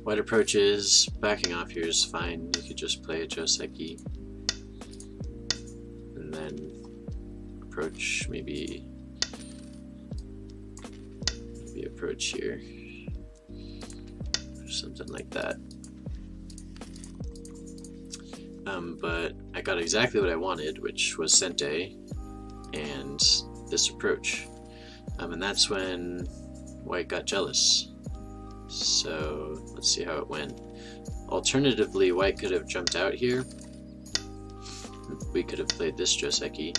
White approaches, backing off here is fine. You could just play a Joseki and then approach, maybe approach here or something like that. But I got exactly what I wanted, which was Sensei and this approach, and that's when white got jealous. So let's see how it went. Alternatively, white could have jumped out here. We could have played this Joseki,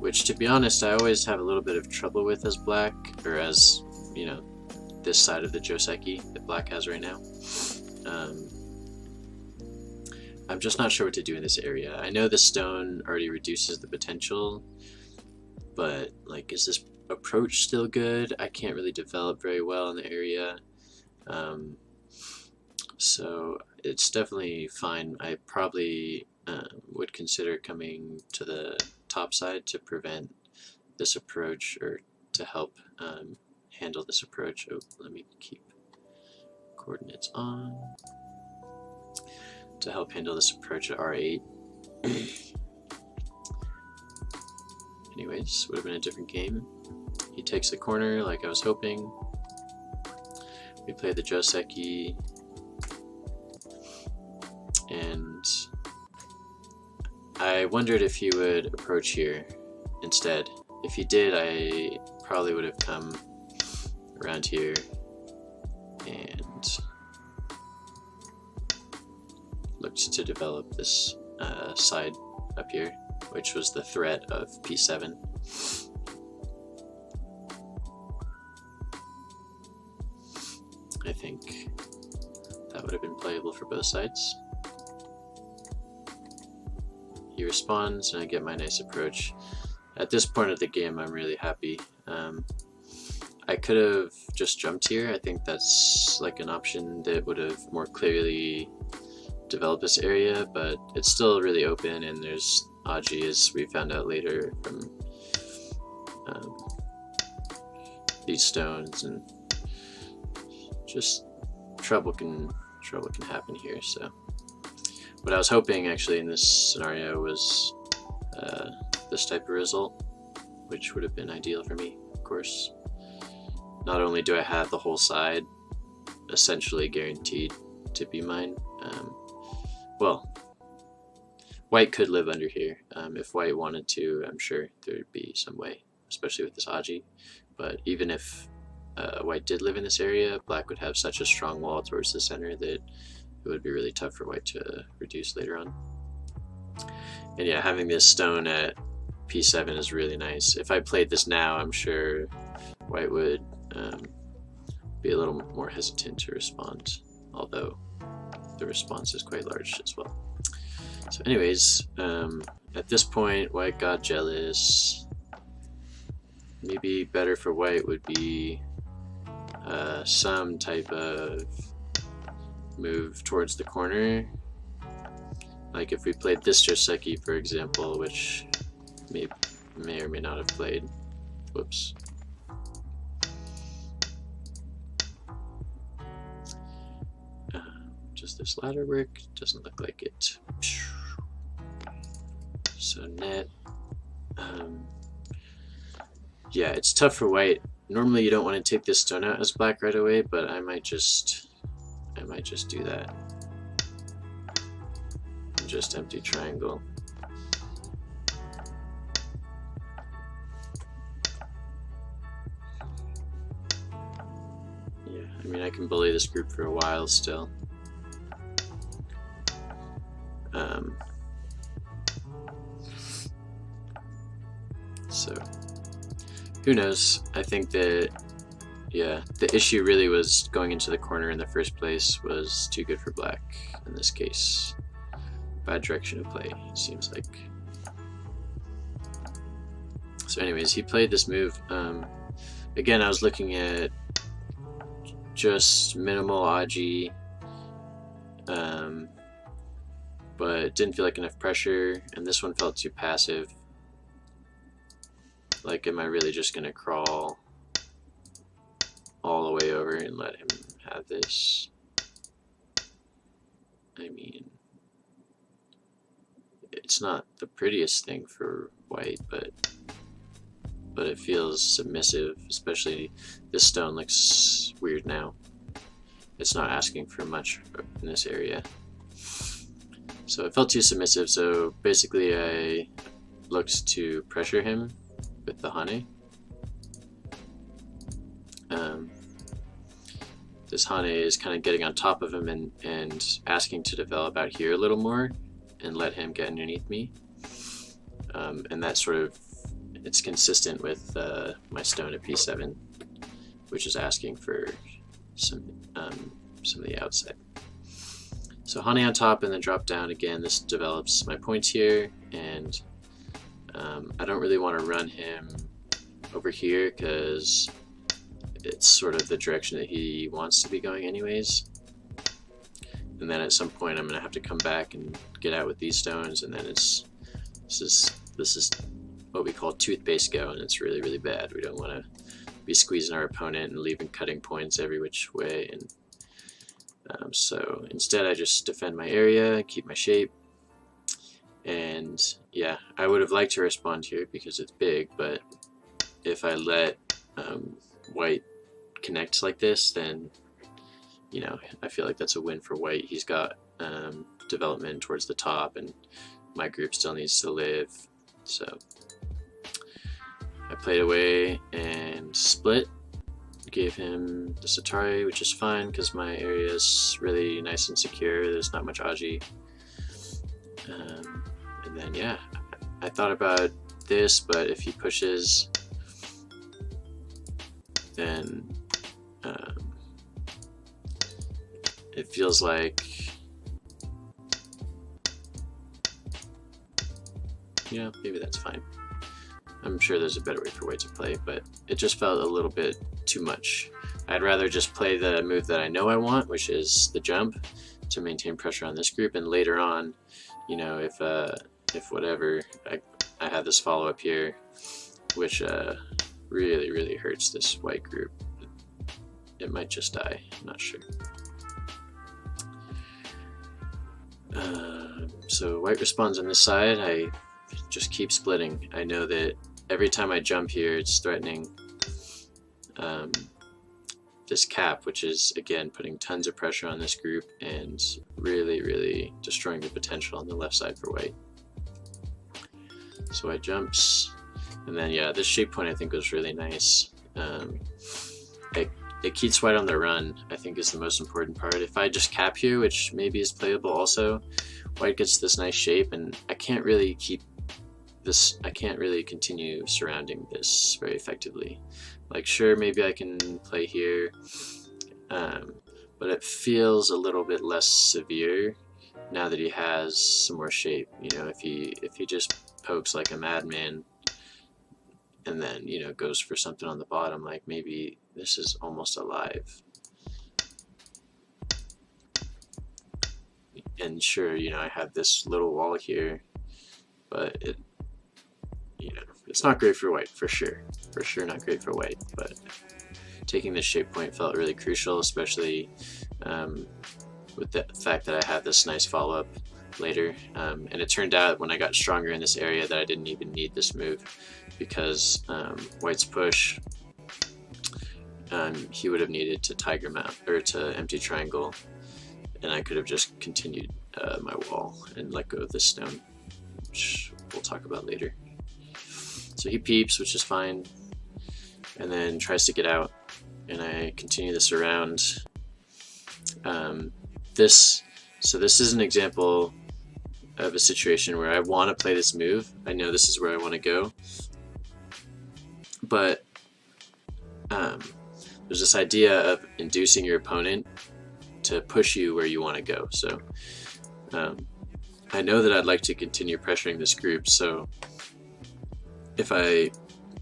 which, to be honest, I always have a little bit of trouble with as black, or as, you know, this side of the Joseki that black has right now. I'm just not sure what to do in this area. I know the stone already reduces the potential, but like, is this approach still good? I can't really develop very well in the area. So it's definitely fine. I probably would consider coming to the top side to prevent this approach, or to help handle this approach. Oh, let me keep coordinates on. To help handle this approach at R8. Anyways, would have been a different game. He takes the corner like I was hoping. We play the Joseki, and I wondered if he would approach here instead. If he did, I probably would have come around here and looked to develop this side up here, which was the threat of P7. I think that would have been playable for both sides. He responds and I get my nice approach. At this point of the game, I'm really happy. I could have just jumped here. I think that's like an option that would have more clearly developed this area, but it's still really open, and there's Aji, as we found out later from these stones, and just trouble can happen here. So what I was hoping actually in this scenario was this type of result, which would have been ideal for me, of course. Not only do I have the whole side essentially guaranteed to be mine, well, white could live under here. If white wanted to, I'm sure there'd be some way, especially with this Aji. But even if white did live in this area, black would have such a strong wall towards the center that it would be really tough for white to reduce later on. And yeah, having this stone at P7 is really nice. If I played this now, I'm sure white would be a little more hesitant to respond, although the response is quite large as well. So anyways, at this point, white got jealous. Maybe better for white would be some type of move towards the corner, Like if we played this Joseki, for example, which may or may not have played. Whoops. Does this ladder work? Doesn't look like it. So net. Yeah, it's tough for white. Normally you don't want to take this stone out as black right away, but I might just do that. Just empty triangle. Yeah, I mean I can bully this group for a while still. So who knows? I think that, yeah, the issue really was going into the corner in the first place was too good for black in this case. Bad direction of play, it seems like. So anyways, he played this move. Again, I was looking at just minimal Aji, but didn't feel like enough pressure, and this one felt too passive. Like, am I really just gonna crawl all the way over and let him have this? I mean, it's not the prettiest thing for white, but it feels submissive, especially this stone looks weird now. It's not asking for much in this area. So it felt too submissive, so basically I looked to pressure him with the Hane. This Hane is kind of getting on top of him and asking to develop out here a little more and let him get underneath me. And that sort of, it's consistent with my stone at P7, which is asking for some of the outside. So Hane on top and then drop down again. This develops my points here, and I don't really want to run him over here because it's sort of the direction that he wants to be going anyways. And then at some point I'm going to have to come back and get out with these stones, and then this is what we call tooth-based go, and it's really, really bad. We don't want to be squeezing our opponent and leaving cutting points every which way. And so instead I just defend my area, keep my shape. And yeah, I would have liked to respond here because it's big, but if I let white connect like this, then, you know, I feel like that's a win for white. He's got development towards the top, and my group still needs to live. So I played away and split, gave him the Satari, which is fine because my area is really nice and secure. There's not much Aji. And then, yeah, I thought about this, but if he pushes, then it feels like, yeah, maybe that's fine. I'm sure there's a better way for white to play, but it just felt a little bit too much. I'd rather just play the move that I know I want, which is the jump, to maintain pressure on this group, and later on, you know, if whatever, I have this follow-up here, which really, really hurts this white group. It might just die, I'm not sure. So white responds on this side. I just keep splitting. I know that every time I jump here, it's threatening this cap, which is, again, putting tons of pressure on this group and really, really destroying the potential on the left side for white. So white jumps, and then, yeah, this shape point I think was really nice. It keeps white on the run, I think, is the most important part. If I just cap here, which maybe is playable also, white gets this nice shape, and I can't really keep this, I can't really continue surrounding this very effectively. Like, sure, maybe I can play here, but it feels a little bit less severe now that he has some more shape. You know, if he just pokes like a madman and then, you know, goes for something on the bottom, like maybe this is almost alive. And sure, you know, I have this little wall here, but it, you know, it's not great for white, for sure not great for white, but taking this shape point felt really crucial, especially with the fact that I had this nice follow-up later, and it turned out when I got stronger in this area that I didn't even need this move, because white's push, he would have needed to tiger mount, or to empty triangle, and I could have just continued my wall and let go of this stone, which we'll talk about later. So he peeps, which is fine, and then tries to get out, and I continue this around. So this is an example of a situation where I want to play this move. I know this is where I want to go, but there's this idea of inducing your opponent to push you where you want to go. So I know that I'd like to continue pressuring this group, so if I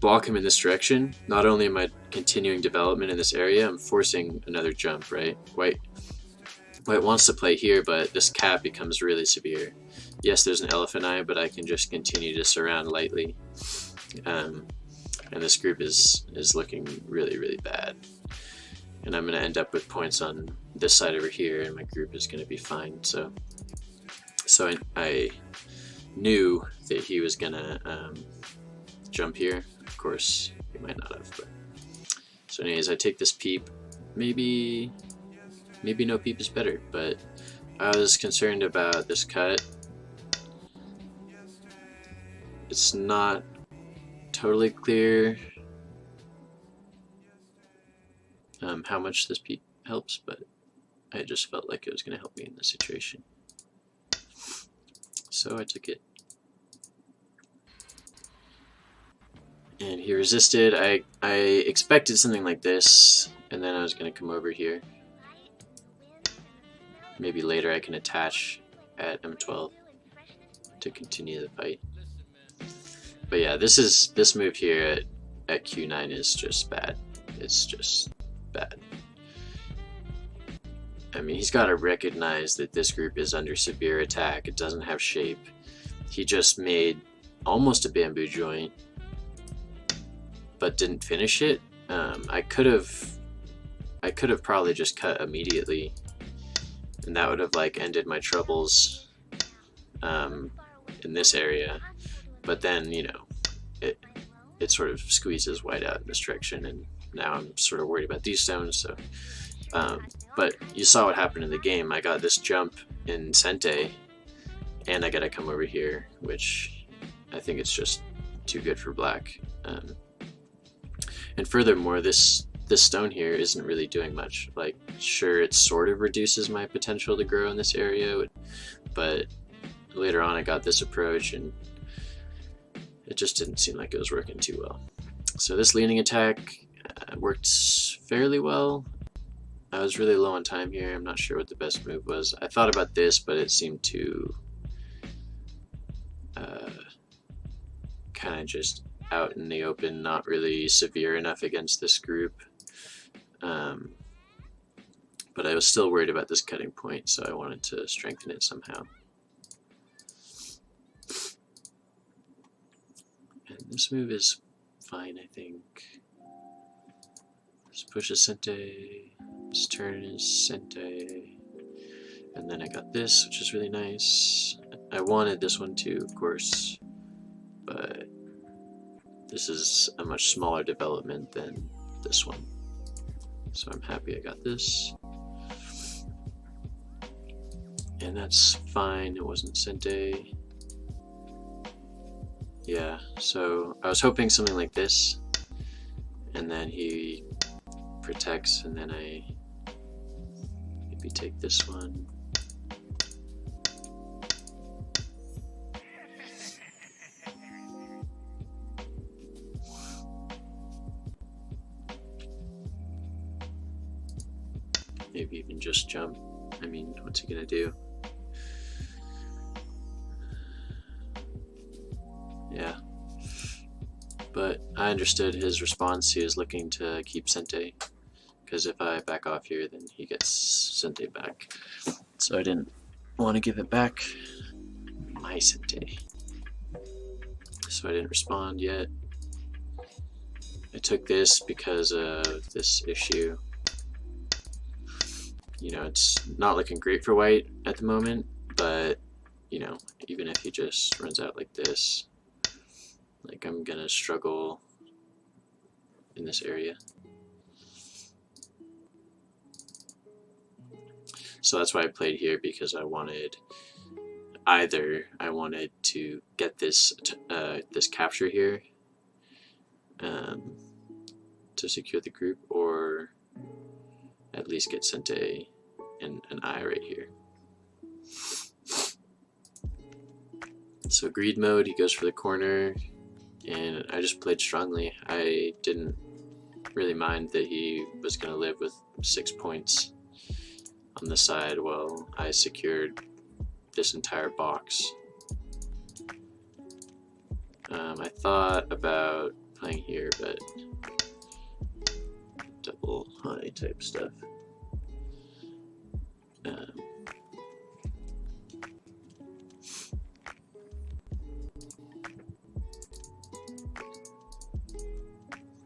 block him in this direction, not only am I continuing development in this area, I'm forcing another jump, right? White wants to play here, but this cap becomes really severe. Yes, there's an elephant eye, but I can just continue to surround lightly. And this group is looking really bad. And I'm going to end up with points on this side over here, and my group is going to be fine. So I knew that he was going to jump here. Of course, he might not have. But. So anyways, I take this peep. Maybe no peep is better, but I was concerned about this cut. It's not totally clear how much this peep helps, but I just felt like it was going to help me in this situation. So I took it. And he resisted. I expected something like this, and then I was going to come over here. Maybe later I can attach at M12 to continue the fight. But yeah, this move here at Q9 is just bad. It's just bad. I mean, he's got to recognize that this group is under severe attack. It doesn't have shape. He just made almost a bamboo joint, but didn't finish it. I could have probably just cut immediately, and that would have like ended my troubles in this area. But then, you know, it sort of squeezes white out in this direction, and now I'm sort of worried about these stones. So, but you saw what happened in the game. I got this jump in Sensei, and I gotta come over here, which I think it's just too good for black. And furthermore, this stone here isn't really doing much. Like, sure, it sort of reduces my potential to grow in this area, but later on I got this approach, and it just didn't seem like it was working too well. So this leaning attack worked fairly well. I was really low on time here. I'm not sure what the best move was. I thought about this, but it seemed to kind of just out in the open, not really severe enough against this group. But I was still worried about this cutting point, so I wanted to strengthen it somehow. And this move is fine, I think. Let's push a Sensei. This turn is Sensei. And then I got this, which is really nice. I wanted this one too, of course, but this is a much smaller development than this one. So I'm happy I got this. And that's fine, it wasn't Sensei. Yeah, so I was hoping something like this, and then he protects, and then I maybe take this one. Maybe even just jump. I mean, what's he gonna do? Yeah. But I understood his response. He was looking to keep Sensei, because if I back off here, then he gets Sensei back. So I didn't want to give it back. My Sensei. So I didn't respond yet. I took this because of this issue. You know, it's not looking great for white at the moment, but, you know, even if he just runs out like this, like, I'm gonna struggle in this area. So that's why I played here, because I wanted to get this this capture here to secure the group, or at least get Sensei and an eye right here. So greed mode, he goes for the corner, and I just played strongly. I didn't really mind that he was going to live with 6 points on the side while I secured this entire box. I thought about playing here, but double high type stuff.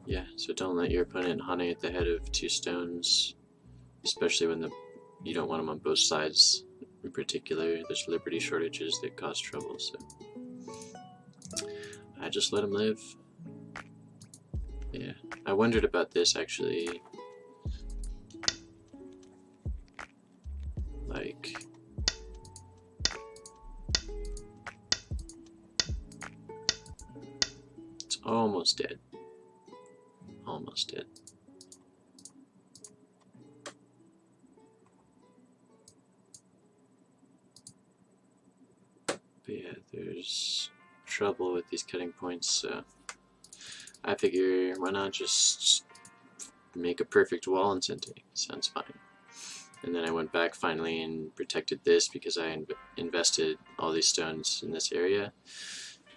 Yeah, so don't let your opponent honey at the head of 2 stones, especially when you don't want them on both sides. In particular, there's liberty shortages that cause trouble, so I just let him live. Yeah, I wondered about this actually. Like, it's almost dead. Almost dead. But yeah, there's trouble with these cutting points, so I figure why not just make a perfect wall in Sensei. Sounds fine. And then I went back finally and protected this because I invested all these stones in this area.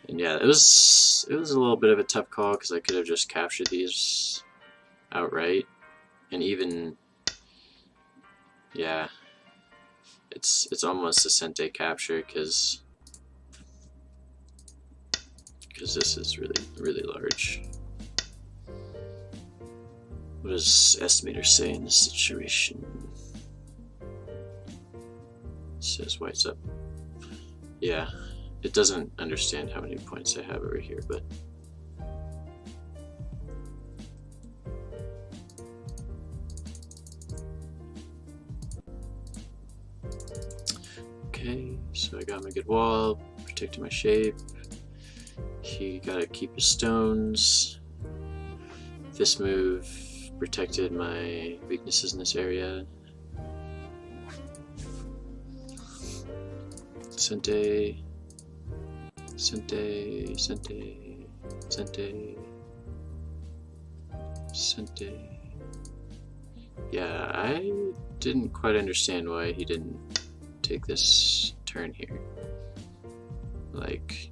And yeah, it was a little bit of a tough call because I could have just captured these outright, and even, yeah, it's almost a Sensei capture because this is really large. What does Estimator say in this situation? It says white's up. Yeah, it doesn't understand how many points I have over here, but okay, so I got my good wall, protecting my shape. He gotta keep his stones. This move protected my weaknesses in this area. Sensei, Sensei, Sensei, Sensei, Sensei. Yeah, I didn't quite understand why he didn't take this turn here. Like,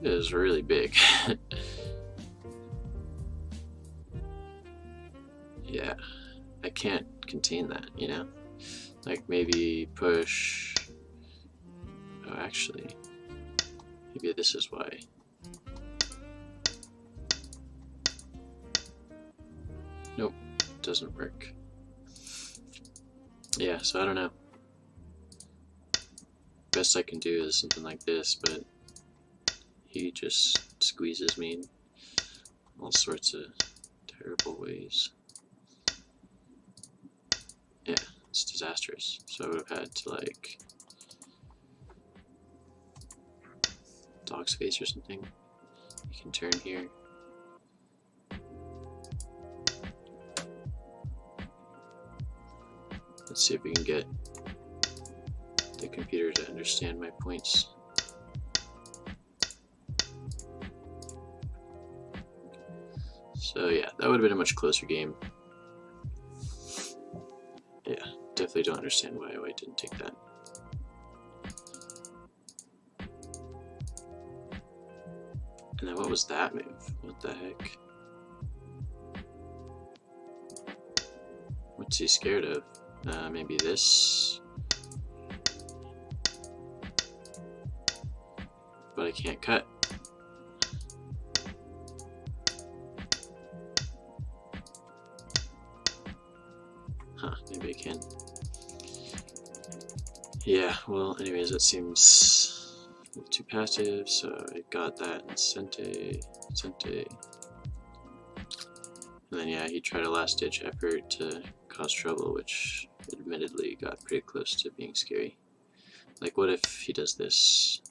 it was really big. Yeah, I can't contain that, you know? Like, maybe push. Oh, actually, maybe this is why. Nope, doesn't work. Yeah, so I don't know. Best I can do is something like this, but he just squeezes me in all sorts of terrible ways. Yeah, it's disastrous. So I would have had to, like, dog space or something. You can turn here. Let's see if we can get the computer to understand my points. So yeah, that would have been a much closer game. Yeah, definitely don't understand why I didn't take that. And then what was that move? What the heck? What's he scared of? Maybe this? but I can't cut. Huh, maybe I can. Yeah, well, anyways, that seems a little too passive, so I got that in Sensei. And then, yeah, he tried a last-ditch effort to cause trouble, which admittedly got pretty close to being scary. Like, what if he does this?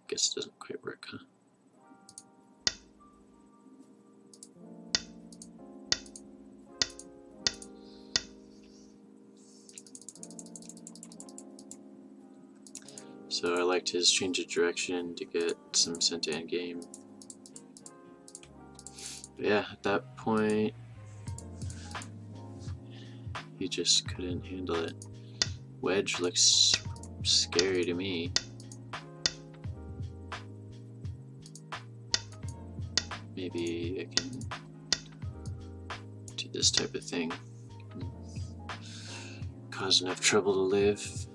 Guess it doesn't quite work, huh? So I liked his change of direction to get some Sensei in game. But yeah, at that point, he just couldn't handle it. Wedge looks scary to me. Maybe I can do this type of thing. Cause enough trouble to live.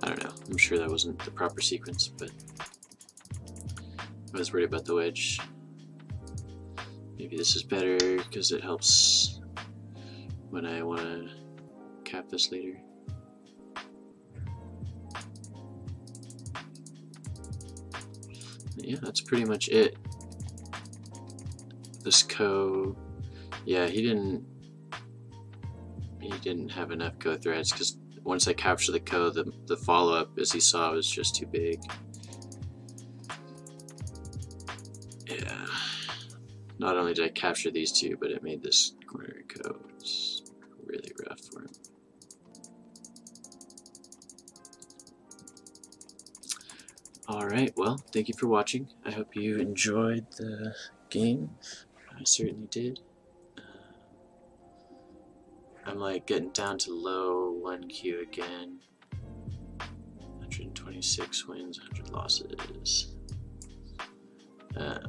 I don't know. I'm sure that wasn't the proper sequence, but I was worried about the wedge. Maybe this is better because it helps when I want to cap this later. Yeah, that's pretty much it. This Ko, yeah, he didn't have enough Ko threads because once I captured the Ko, the follow-up, as he saw, was just too big. Yeah. Not only did I capture these two, but it made this corner Ko. It's really rough for him. Alright, well, thank you for watching. I hope you enjoyed the game. I certainly did. I'm like getting down to low 1Q again. 126 wins, 100 losses. I'm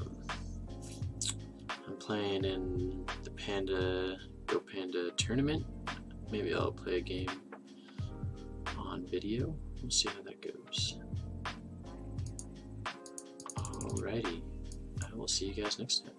playing in the Go Panda tournament. Maybe I'll play a game on video. We'll see how that goes. Alrighty, I will see you guys next time.